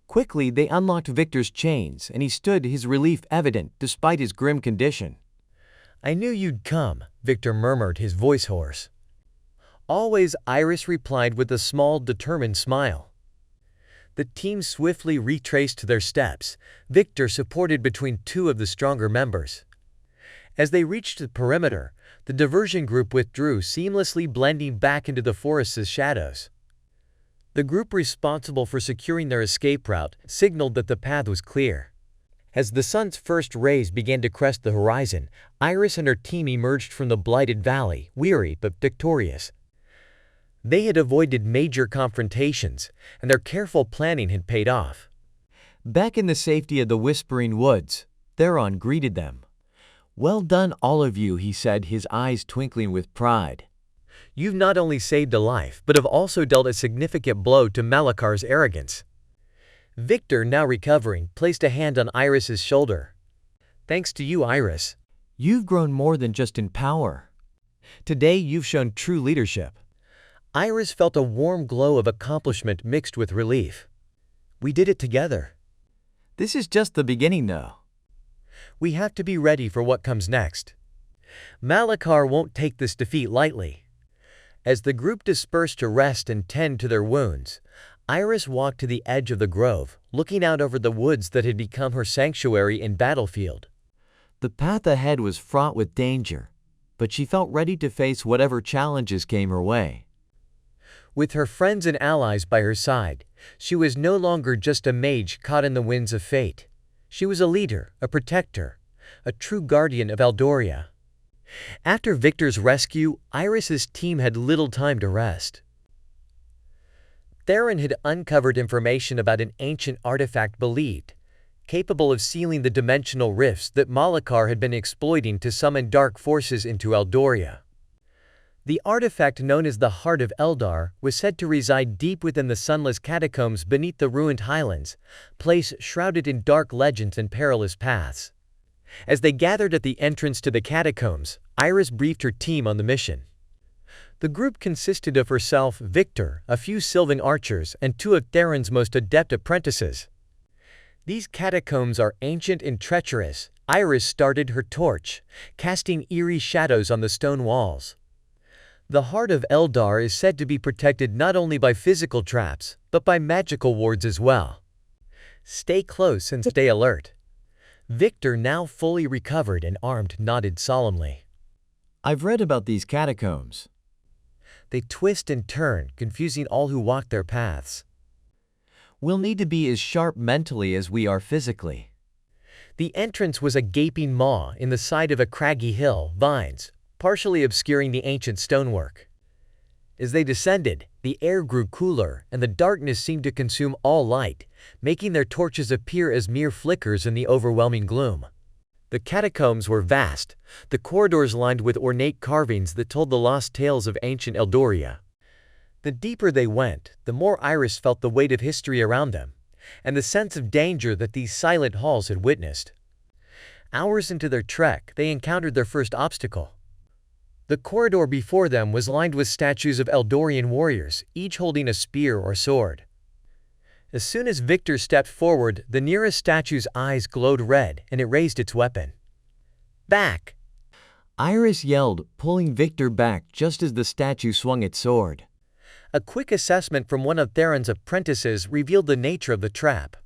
S2: Quickly, they unlocked Victor's chains, and he stood, his relief evident despite his grim condition.
S1: "I knew you'd come," Victor murmured, his voice hoarse. "Always," Iris replied with a small, determined smile. The team swiftly retraced their steps, Victor supported between two of the stronger members. As they reached the perimeter, the diversion group withdrew, seamlessly blending back into the forest's shadows. The group responsible for securing their escape route signaled that the path was clear. As the sun's first rays began to crest the horizon, Iris and her team emerged from the blighted valley, weary but victorious. They had avoided major confrontations, and their careful planning had paid off.
S2: Back in the safety of the Whispering Woods, Theron greeted them. "Well done, all of you," he said, his eyes twinkling with pride.
S1: "You've not only saved a life, but have also dealt a significant blow to Malakar's arrogance." Victor, now recovering, placed a hand on Iris's shoulder. "Thanks to you, Iris.
S2: You've grown more than just in power.
S1: Today you've shown true leadership." Iris felt a warm glow of accomplishment mixed with relief. "We did it together."
S2: "This is just the beginning, though.
S1: We have to be ready for what comes next. Malakar won't take this defeat lightly." As the group dispersed to rest and tend to their wounds, Iris walked to the edge of the grove, looking out over the woods that had become her sanctuary and battlefield.
S2: The path ahead was fraught with danger, but she felt ready to face whatever challenges came her way.
S1: With her friends and allies by her side, she was no longer just a mage caught in the winds of fate. She was a leader, a protector, a true guardian of Eldoria. After Victor's rescue, Iris's team had little time to rest. Theron had uncovered information about an ancient artifact believed capable of sealing the dimensional rifts that Malakar had been exploiting to summon dark forces into Eldoria. The artifact, known as the Heart of Eldar, was said to reside deep within the sunless catacombs beneath the ruined highlands, place shrouded in dark legends and perilous paths. As they gathered at the entrance to the catacombs, Iris briefed her team on the mission. The group consisted of herself, Victor, a few Sylvan archers, and two of Theron's most adept apprentices. "These catacombs are ancient and treacherous." Iris started her torch, casting eerie shadows on the stone walls. The Heart of Eldar is said to be protected not only by physical traps, but by magical wards as well. Stay close and stay alert. Victor, now fully recovered and armed, nodded solemnly.
S2: "I've read about these catacombs.
S1: They twist and turn, confusing all who walk their paths.
S2: We'll need to be as sharp mentally as we are physically."
S1: The entrance was a gaping maw in the side of a craggy hill, vines partially obscuring the ancient stonework. As they descended, the air grew cooler, and the darkness seemed to consume all light, making their torches appear as mere flickers in the overwhelming gloom. The catacombs were vast, the corridors lined with ornate carvings that told the lost tales of ancient Eldoria. The deeper they went, the more Iris felt the weight of history around them, and the sense of danger that these silent halls had witnessed. Hours into their trek, they encountered their first obstacle. The corridor before them was lined with statues of Eldorian warriors, each holding a spear or sword. As soon as Victor stepped forward, the nearest statue's eyes glowed red, and it raised its weapon. "Back!"
S2: Iris yelled, pulling Victor back just as the statue swung its sword.
S1: A quick assessment from one of Theron's apprentices revealed the nature of the trap.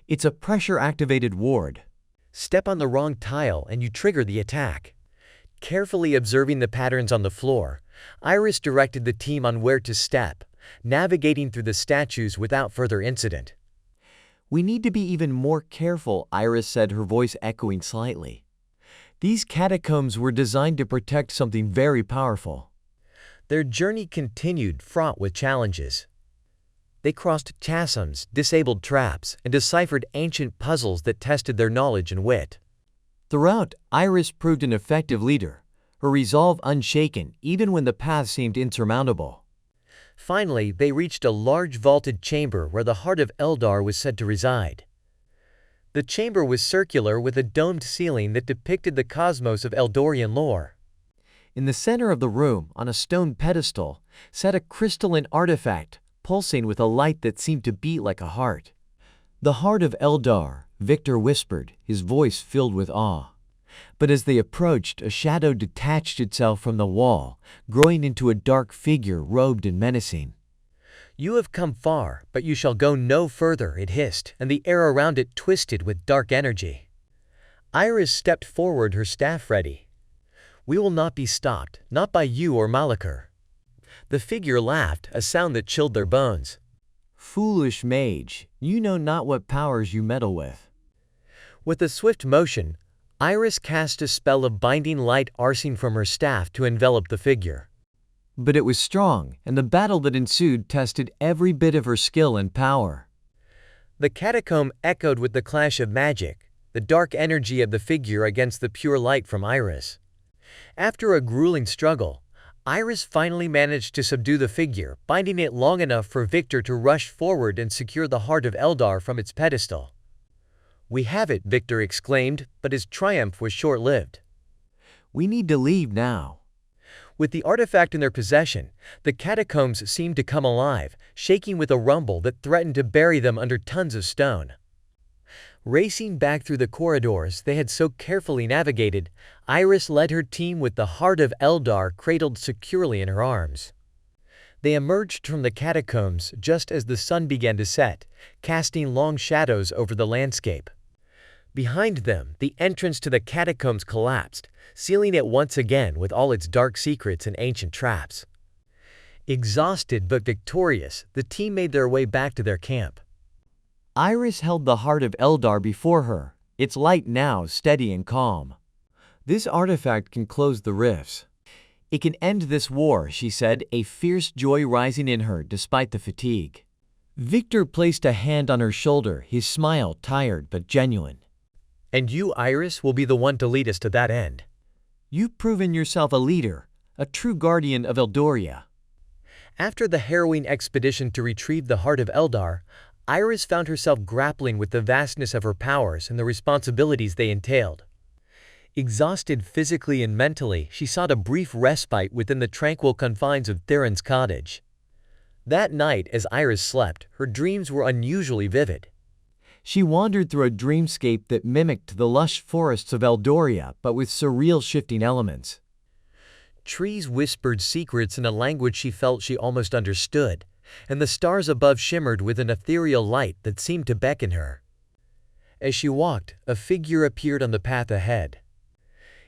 S2: "It's a pressure-activated ward.
S1: Step on the wrong tile and you trigger the attack." Carefully observing the patterns on the floor, Iris directed the team on where to step, navigating through the statues without further incident.
S2: "We need to be even more careful," Iris said, her voice echoing slightly. "These catacombs were designed to protect something very powerful."
S1: Their journey continued, fraught with challenges. They crossed chasms, disabled traps, and deciphered ancient puzzles that tested their knowledge and wit.
S2: Throughout, Iris proved an effective leader, her resolve unshaken even when the path seemed insurmountable.
S1: Finally, they reached a large vaulted chamber where the heart of Eldar was said to reside. The chamber was circular with a domed ceiling that depicted the cosmos of Eldorian lore.
S2: In the center of the room, on a stone pedestal, sat a crystalline artifact, pulsing with a light that seemed to beat like a heart. "The heart of Eldar," Victor whispered, his voice filled with awe. But as they approached, a shadow detached itself from the wall, growing into a dark figure robed and menacing.
S1: "You have come far, but you shall go no further," it hissed, and the air around it twisted with dark energy. Iris stepped forward, her staff ready. "We will not be stopped, not by you or Malachar." The figure laughed, a sound that chilled their bones.
S2: "Foolish mage, you know not what powers you meddle with."
S1: With a swift motion, Iris cast a spell of binding light arcing from her staff to envelop the figure.
S2: But it was strong, and the battle that ensued tested every bit of her skill and power.
S1: The catacomb echoed with the clash of magic, the dark energy of the figure against the pure light from Iris. After a grueling struggle, Iris finally managed to subdue the figure, binding it long enough for Victor to rush forward and secure the heart of Eldar from its pedestal. "We have it," Victor exclaimed, but his triumph was short-lived.
S2: "We need to leave now."
S1: With the artifact in their possession, the catacombs seemed to come alive, shaking with a rumble that threatened to bury them under tons of stone. Racing back through the corridors they had so carefully navigated, Iris led her team with the heart of Eldar cradled securely in her arms. They emerged from the catacombs just as the sun began to set, casting long shadows over the landscape. Behind them, the entrance to the catacombs collapsed, sealing it once again with all its dark secrets and ancient traps. Exhausted but victorious, the team made their way back to their camp.
S2: Iris held the heart of Eldar before her, its light now steady and calm. "This artifact can close the rifts. It can end this war," she said, a fierce joy rising in her despite the fatigue. Victor placed a hand on her shoulder, his smile tired but genuine.
S1: "And you, Iris, will be the one to lead us to that end."
S2: "You've proven yourself a leader, a true guardian of Eldoria."
S1: After the harrowing expedition to retrieve the heart of Eldar, Iris found herself grappling with the vastness of her powers and the responsibilities they entailed. Exhausted physically and mentally, she sought a brief respite within the tranquil confines of Theron's cottage. That night, as Iris slept, her dreams were unusually vivid.
S2: She wandered through a dreamscape that mimicked the lush forests of Eldoria but with surreal shifting elements.
S1: Trees whispered secrets in a language she felt she almost understood, and the stars above shimmered with an ethereal light that seemed to beckon her. As she walked, a figure appeared on the path ahead.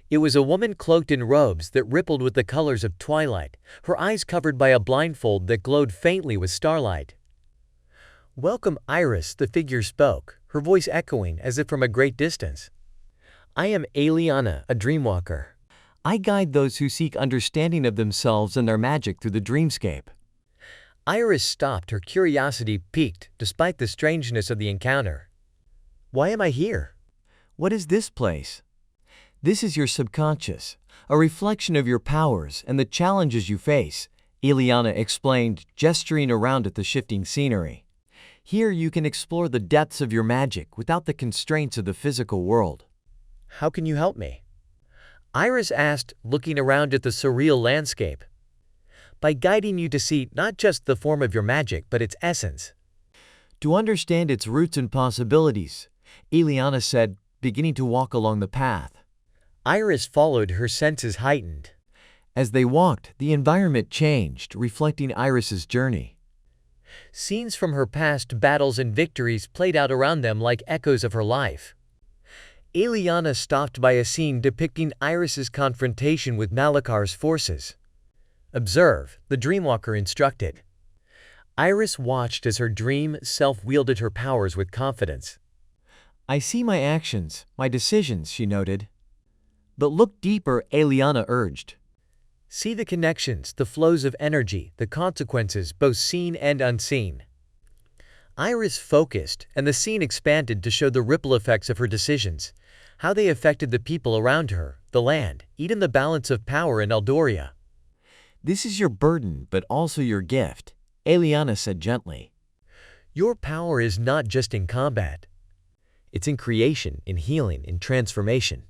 S1: It was a woman cloaked in robes that rippled with the colors of twilight, her eyes covered by a blindfold that glowed faintly with starlight. "Welcome, Iris," the figure spoke, her voice echoing as if from a great distance. "I am Aliana, a dreamwalker.
S2: I guide those who seek understanding of themselves and their magic through the dreamscape."
S1: Iris stopped, her curiosity piqued despite the strangeness of the encounter. "Why am I here?"
S2: "What is this place?" "This is your subconscious, a reflection of your powers and the challenges you face," Ileana explained, gesturing around at the shifting scenery. "Here you can explore the depths of your magic without the constraints of the physical world."
S1: "How can you help me?" Iris asked, looking around at the surreal landscape. "By guiding you to see not just the form of your magic but its essence."
S2: "To understand its roots and possibilities," Ileana said, beginning to walk along the path.
S1: Iris followed, her senses heightened.
S2: As they walked, the environment changed, reflecting Iris's journey.
S1: Scenes from her past battles and victories played out around them like echoes of her life. Ileana stopped by a scene depicting Iris's confrontation with Malachar's forces. "Observe," the Dreamwalker instructed. Iris watched as her dream self wielded her powers with confidence.
S2: "I see my actions, my decisions," she noted. "But look deeper," Ileana urged.
S1: "See the connections, the flows of energy, the consequences, both seen and unseen." Iris focused, and the scene expanded to show the ripple effects of her decisions, how they affected the people around her, the land, even the balance of power in Eldoria.
S2: This is your burden, but also your gift, Eliana said gently.
S1: Your power is not just in combat. It's in creation, in healing, in transformation.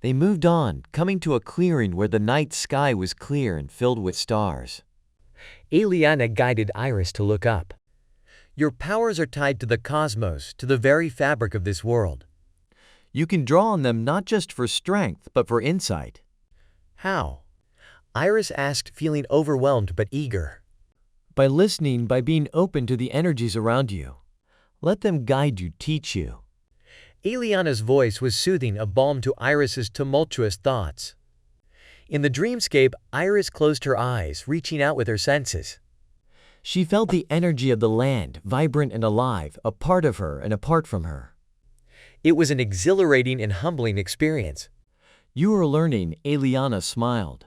S2: They moved on, coming to a clearing where the night sky was clear and filled with stars.
S1: Eliana guided Iris to look up. Your powers are tied to the cosmos, to the very fabric of this world.
S2: You can draw on them not just for strength, but for insight.
S1: How? Iris asked, feeling overwhelmed but eager.
S2: By listening, by being open to the energies around you. Let them guide you, teach you.
S1: Eliana's voice was soothing, a balm to Iris's tumultuous thoughts. In the dreamscape, Iris closed her eyes, reaching out with her senses.
S2: She felt the energy of the land, vibrant and alive, a part of her and apart from her.
S1: It was an exhilarating and humbling experience.
S2: You are learning, Eliana smiled.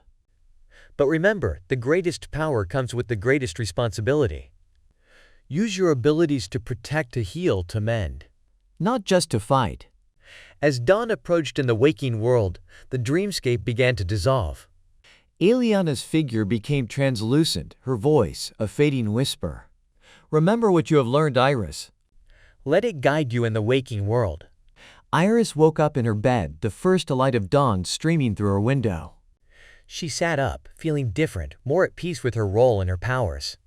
S1: But remember, the greatest power comes with the greatest responsibility. Use your abilities to protect, to heal, to mend.
S2: Not just to fight.
S1: As dawn approached in the waking world, the dreamscape began to dissolve.
S2: Eliana's figure became translucent, her voice a fading whisper. Remember what you have learned, Iris.
S1: Let it guide you in the waking world.
S2: Iris woke up in her bed, the first light of dawn streaming through her window.
S1: She sat up, feeling different, more at peace with her role and her powers.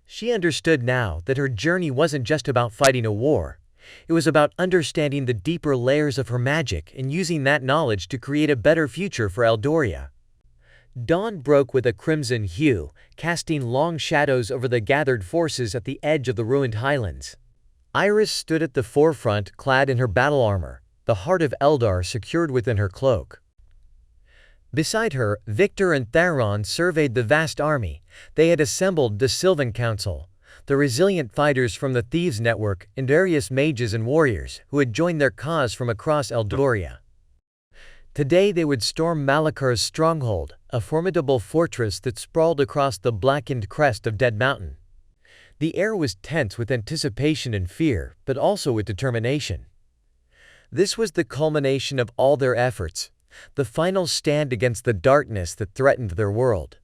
S1: She understood now that her journey wasn't just about fighting a war. It was about understanding the deeper layers of her magic and using that knowledge to create a better future for Eldoria. Dawn broke with a crimson hue, casting long shadows over the gathered forces at the edge of the ruined highlands. Iris stood at the forefront, clad in her battle armor, the heart of Eldar secured within her cloak. Beside her, Victor and Theron surveyed the vast army. They had assembled the Sylvan Council, the resilient fighters from the Thieves' Network, and various mages and warriors who had joined their cause from across Eldoria. Today they would storm Malakar's stronghold, a formidable fortress that sprawled across the blackened crest of Dead Mountain. The air was tense with anticipation and fear, but also with determination. This was the culmination of all their efforts, the final stand against the darkness that threatened their world.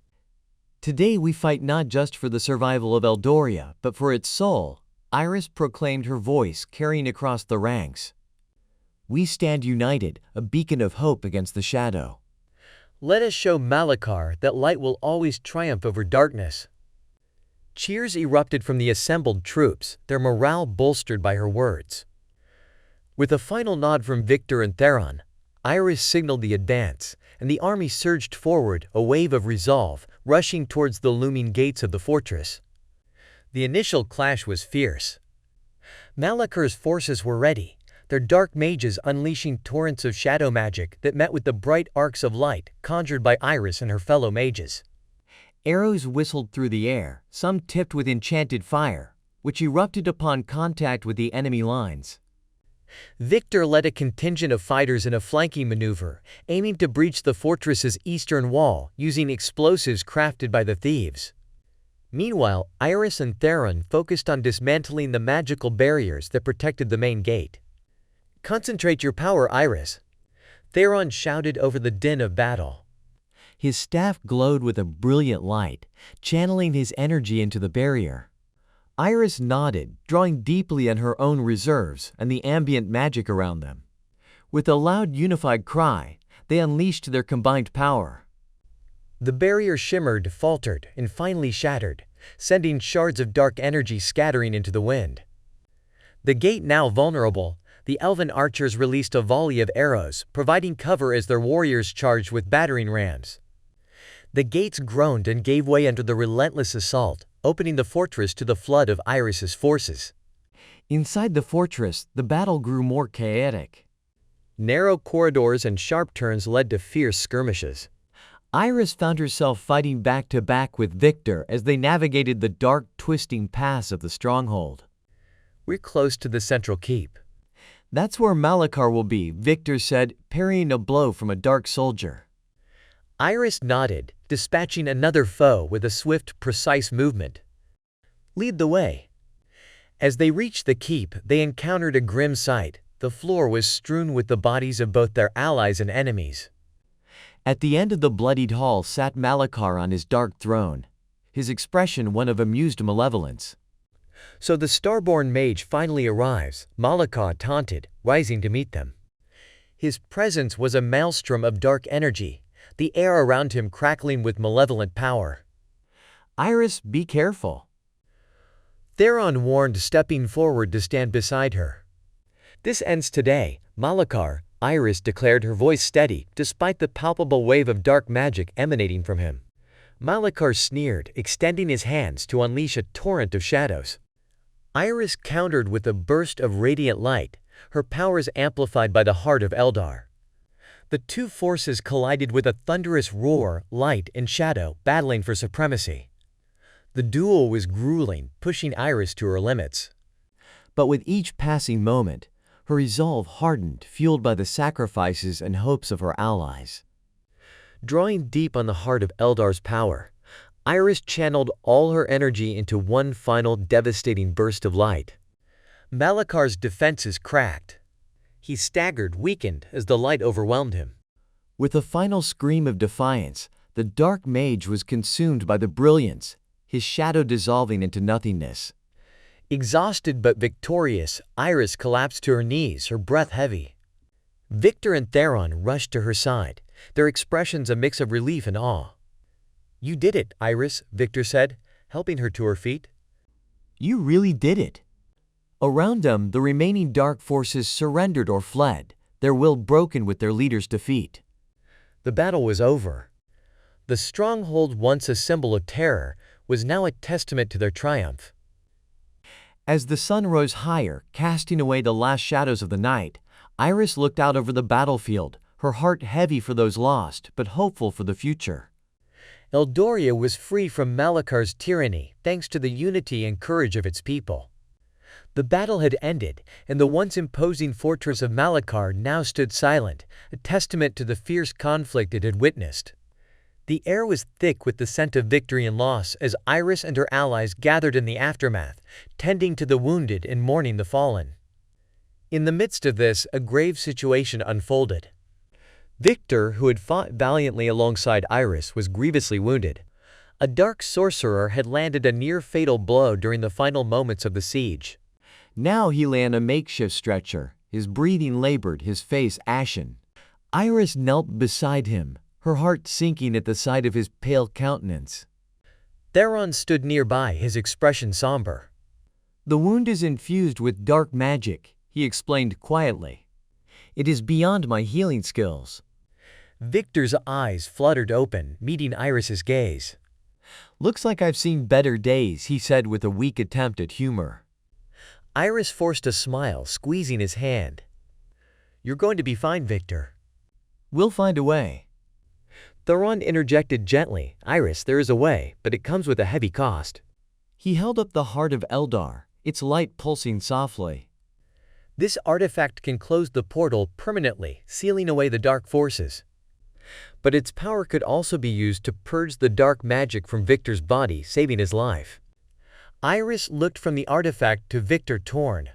S2: Today we fight not just for the survival of Eldoria, but for its soul, Iris proclaimed, her voice carrying across the ranks. We stand united, a beacon of hope against the shadow.
S1: Let us show Malakar that light will always triumph over darkness. Cheers erupted from the assembled troops, their morale bolstered by her words. With a final nod from Victor and Theron, Iris signaled the advance, and the army surged forward, a wave of resolve, rushing towards the looming gates of the fortress. The initial clash was fierce. Malakar's forces were ready, their dark mages unleashing torrents of shadow magic that met with the bright arcs of light conjured by Iris and her fellow mages.
S2: Arrows whistled through the air, some tipped with enchanted fire, which erupted upon contact with the enemy lines.
S1: Victor led a contingent of fighters in a flanking maneuver, aiming to breach the fortress's eastern wall using explosives crafted by the thieves. Meanwhile, Iris and Theron focused on dismantling the magical barriers that protected the main gate. Concentrate your power, Iris, Theron shouted over the din of battle.
S2: His staff glowed with a brilliant light, channeling his energy into the barrier. Iris nodded, drawing deeply on her own reserves and the ambient magic around them. With a loud unified cry, they unleashed their combined power.
S1: The barrier shimmered, faltered, and finally shattered, sending shards of dark energy scattering into the wind. The gate now vulnerable, the elven archers released a volley of arrows, providing cover as their warriors charged with battering rams. The gates groaned and gave way under the relentless assault, opening the fortress to the flood of Iris's forces.
S2: Inside the fortress, the battle grew more chaotic.
S1: Narrow corridors and sharp turns led to fierce skirmishes.
S2: Iris found herself fighting back to back with Victor as they navigated the dark, twisting paths of the stronghold.
S1: We're close to the central keep.
S2: That's where Malakar will be, Victor said, parrying a blow from a dark soldier.
S1: Iris nodded, dispatching another foe with a swift, precise movement. Lead the way. As they reached the keep, they encountered a grim sight. The floor was strewn with the bodies of both their allies and enemies.
S2: At the end of the bloodied hall sat Malachar on his dark throne, his expression one of amused malevolence.
S1: So the starborn mage finally arrives, Malachar taunted, rising to meet them. His presence was a maelstrom of dark energy, the air around him crackling with malevolent power.
S2: Iris, be careful,
S1: Theron warned, stepping forward to stand beside her. This ends today, Malachar, Iris declared, her voice steady, despite the palpable wave of dark magic emanating from him. Malachar sneered, extending his hands to unleash a torrent of shadows. Iris countered with a burst of radiant light, her powers amplified by the heart of Eldar. The two forces collided with a thunderous roar, light and shadow, battling for supremacy. The duel was grueling, pushing Iris to her limits.
S2: but with each passing moment, her resolve hardened, fueled by the sacrifices and hopes of her allies.
S1: Drawing deep on the heart of Eldar's power, Iris channeled all her energy into one final devastating burst of light. Malachar's defenses cracked. He staggered, weakened, as the light overwhelmed him.
S2: With a final scream of defiance, the dark mage was consumed by the brilliance, his shadow dissolving into nothingness.
S1: Exhausted but victorious, Iris collapsed to her knees, her breath heavy. Victor and Theron rushed to her side, their expressions a mix of relief and awe. "You did it, Iris," Victor said, helping her to her feet.
S2: You really did it. Around them, the remaining dark forces surrendered or fled, their will broken with their leader's defeat.
S1: The battle was over. The stronghold, once a symbol of terror, was now a testament to their triumph.
S2: As the sun rose higher, casting away the last shadows of the night, Iris looked out over the battlefield, her heart heavy for those lost, but hopeful for the future.
S1: Eldoria was free from Malachar's tyranny thanks to the unity and courage of its people. The battle had ended, and the once imposing fortress of Malachar now stood silent, a testament to the fierce conflict it had witnessed. The air was thick with the scent of victory and loss as Iris and her allies gathered in the aftermath, tending to the wounded and mourning the fallen. In the midst of this, a grave situation unfolded. Victor, who had fought valiantly alongside Iris, was grievously wounded. A dark sorcerer had landed a near-fatal blow during the final moments of the siege.
S2: Now he lay on a makeshift stretcher, his breathing labored, his face ashen. Iris knelt beside him, her heart sinking at the sight of his pale countenance.
S1: Theron stood nearby, his expression somber.
S2: The wound is infused with dark magic, he explained quietly. It is beyond my healing skills.
S1: Victor's eyes fluttered open, meeting Iris's gaze.
S2: Looks like I've seen better days, he said with a weak attempt at humor.
S1: Iris forced a smile, squeezing his hand. "You're going to be fine, Victor."
S2: We'll find a way.
S1: Theron interjected gently, "Iris, there is a way, but it comes with a heavy cost."
S2: He held up the heart of Eldar, its light pulsing softly.
S1: "This artifact can close the portal permanently, sealing away the dark forces. But its power could also be used to purge the dark magic from Victor's body, saving his life." Iris looked from the artifact to Victor, torn.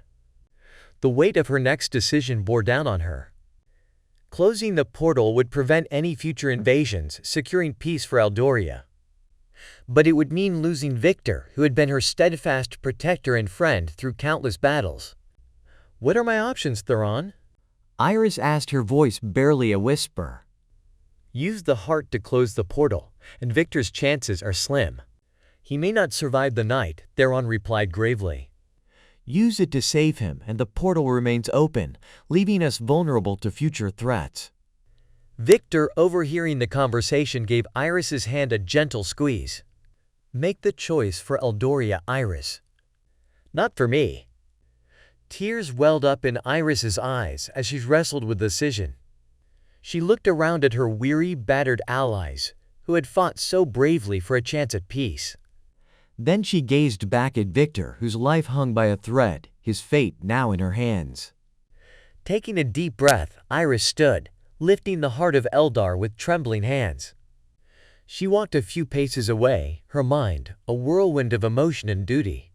S1: The weight of her next decision bore down on her. Closing the portal would prevent any future invasions, securing peace for Eldoria. But it would mean losing Victor, who had been her steadfast protector and friend through countless battles. "What are my options, Theron?"
S2: Iris asked, her voice barely a whisper.
S1: "Use the heart to close the portal, and Victor's chances are slim. He may not survive the night," Theron replied gravely.
S2: Use it to save him, and the portal remains open, leaving us vulnerable to future threats.
S1: Victor, overhearing the conversation, gave Iris's hand a gentle squeeze. "Make the choice for Eldoria, Iris. Not for me." Tears welled up in Iris's eyes as she wrestled with the decision. She looked around at her weary, battered allies, who had fought so bravely for a chance at peace.
S2: Then she gazed back at Victor, whose life hung by a thread, his fate now in her hands.
S1: Taking a deep breath, Iris stood, lifting the heart of Eldar with trembling hands. She walked a few paces away, her mind a whirlwind of emotion and duty.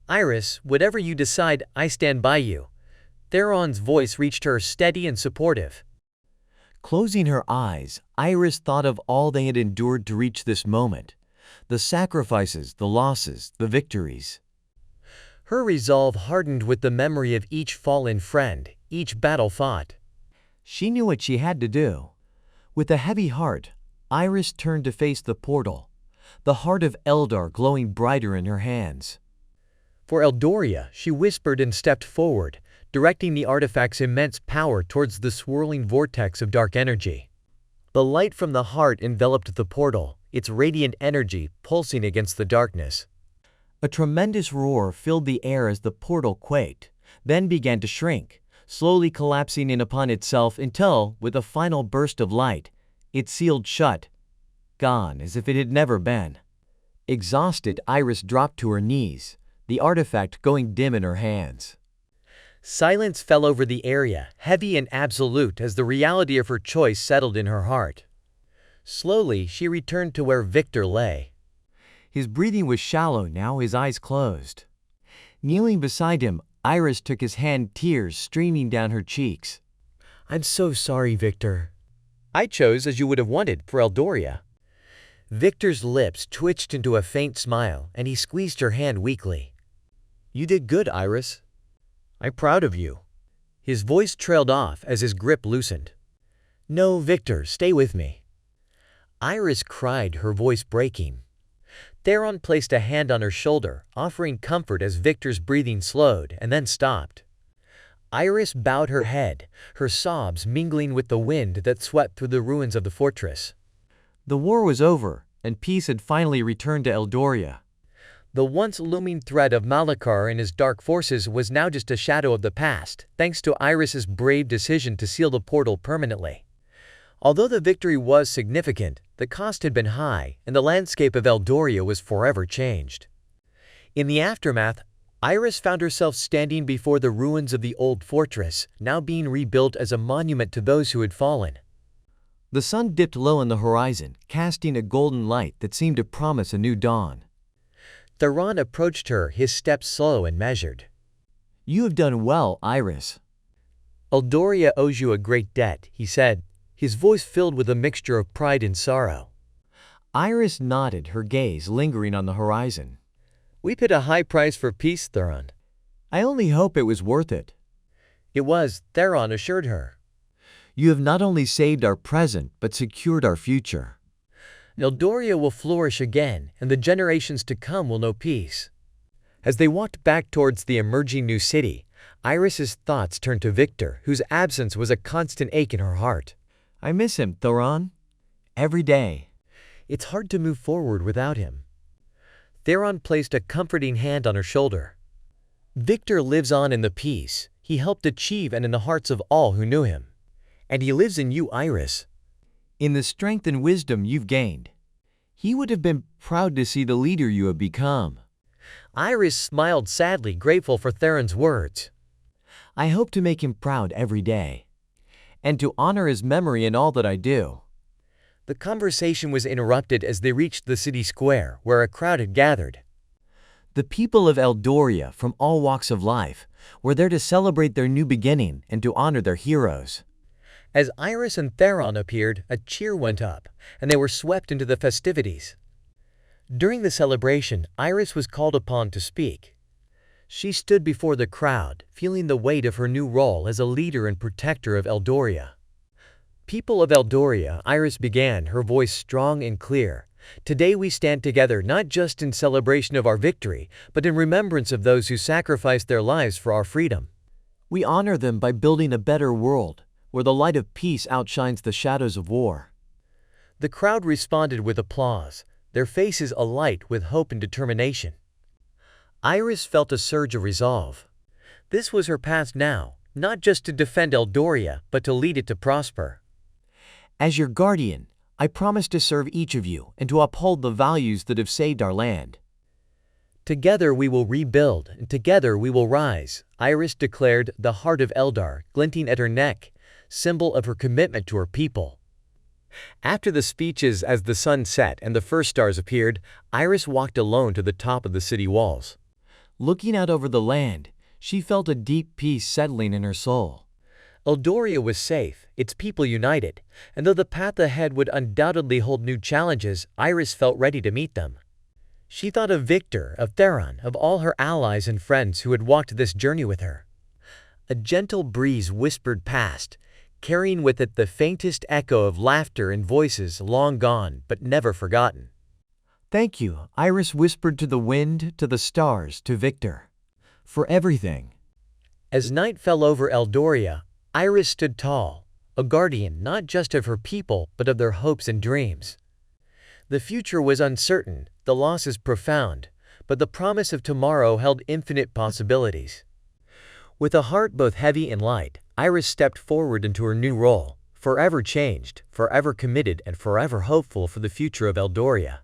S1: Iris, whatever you decide, I stand by you. Theron's voice reached her, steady and supportive.
S2: Closing her eyes, Iris thought of all they had endured to reach this moment. The sacrifices, the losses, the victories.
S1: Her resolve hardened with the memory of each fallen friend, each battle fought.
S2: She knew what she had to do. With a heavy heart, Iris turned to face the portal, the heart of Eldar glowing brighter in her hands.
S1: For Eldoria, she whispered and stepped forward, directing the artifact's immense power towards the swirling vortex of dark energy. The light from the heart enveloped the portal, its radiant energy pulsing against the darkness.
S2: A tremendous roar filled the air as the portal quaked, then began to shrink, slowly collapsing in upon itself until, with a final burst of light, it sealed shut, gone as if it had never been. Exhausted, Iris dropped to her knees, the artifact going dim in her hands.
S1: Silence fell over the area, heavy and absolute as the reality of her choice settled in her heart. Slowly, she returned to where Victor lay.
S2: His breathing was shallow now, his eyes closed. Kneeling beside him, Iris took his hand, tears streaming down her cheeks.
S1: I'm so sorry, Victor. I chose as you would have wanted for Eldoria. Victor's lips twitched into a faint smile, and he squeezed her hand weakly. You did good, Iris. I'm proud of you. His voice trailed off as his grip loosened. No, Victor, stay with me. Iris cried, her voice breaking. Theron placed a hand on her shoulder, offering comfort as Victor's breathing slowed and then stopped. Iris bowed her head, her sobs mingling with the wind that swept through the ruins of the fortress.
S2: The war was over, and peace had finally returned to Eldoria.
S1: The once looming threat of Malachar and his dark forces was now just a shadow of the past, thanks to Iris's brave decision to seal the portal permanently. Although the victory was significant, the cost had been high, and the landscape of Eldoria was forever changed. In the aftermath, Iris found herself standing before the ruins of the old fortress, now being rebuilt as a monument to those who had fallen.
S2: The sun dipped low on the horizon, casting a golden light that seemed to promise a new dawn.
S1: Theron approached her, his steps slow and measured.
S2: You have done well, Iris.
S1: Eldoria owes you a great debt, he said, his voice filled with a mixture of pride and sorrow.
S2: Iris nodded, her gaze lingering on the horizon.
S1: We paid a high price for peace, Theron.
S2: I only hope it was worth it.
S1: It was, Theron assured her.
S2: You have not only saved our present, but secured our future.
S1: Eldoria will flourish again, and the generations to come will know peace. As they walked back towards the emerging new city, Iris's thoughts turned to Victor, whose absence was a constant ache in her heart.
S2: I miss him, Theron. Every day.
S1: It's hard to move forward without him. Theron placed a comforting hand on her shoulder. Victor lives on in the peace he helped achieve and in the hearts of all who knew him. And he lives in you, Iris.
S2: In the strength and wisdom you've gained. He would have been proud to see the leader you have become.
S1: Iris smiled sadly, grateful for Theron's words.
S2: I hope to make him proud every day, and to honor his memory in all that I do.
S1: The conversation was interrupted as they reached the city square, where a crowd had gathered.
S2: The people of Eldoria from all walks of life were there to celebrate their new beginning and to honor their heroes.
S1: As Iris and Theron appeared, a cheer went up, and they were swept into the festivities. During the celebration, Iris was called upon to speak. She stood before the crowd, feeling the weight of her new role as a leader and protector of Eldoria. People of Eldoria, Iris began, her voice strong and clear. Today we stand together not just in celebration of our victory, but in remembrance of those who sacrificed their lives for our freedom.
S2: We honor them by building a better world, where the light of peace outshines the shadows of war.
S1: The crowd responded with applause, their faces alight with hope and determination. Iris felt a surge of resolve. This was her path now, not just to defend Eldoria, but to lead it to prosper.
S2: As your guardian, I promise to serve each of you and to uphold the values that have saved our land.
S1: Together we will rebuild, and together we will rise, Iris declared, the heart of Eldar glinting at her neck, symbol of her commitment to her people. After the speeches, as the sun set and the first stars appeared, Iris walked alone to the top of the city walls.
S2: Looking out over the land, she felt a deep peace settling in her soul.
S1: Eldoria was safe, its people united, and though the path ahead would undoubtedly hold new challenges, Iris felt ready to meet them. She thought of Victor, of Theron, of all her allies and friends who had walked this journey with her. A gentle breeze whispered past, carrying with it the faintest echo of laughter and voices long gone but never forgotten.
S2: "Thank you," Iris whispered to the wind, to the stars, to Victor. "For everything."
S1: As night fell over Eldoria, Iris stood tall, a guardian not just of her people but of their hopes and dreams. The future was uncertain, the losses profound, but the promise of tomorrow held infinite possibilities. With a heart both heavy and light, Iris stepped forward into her new role, forever changed, forever committed, and forever hopeful for the future of Eldoria.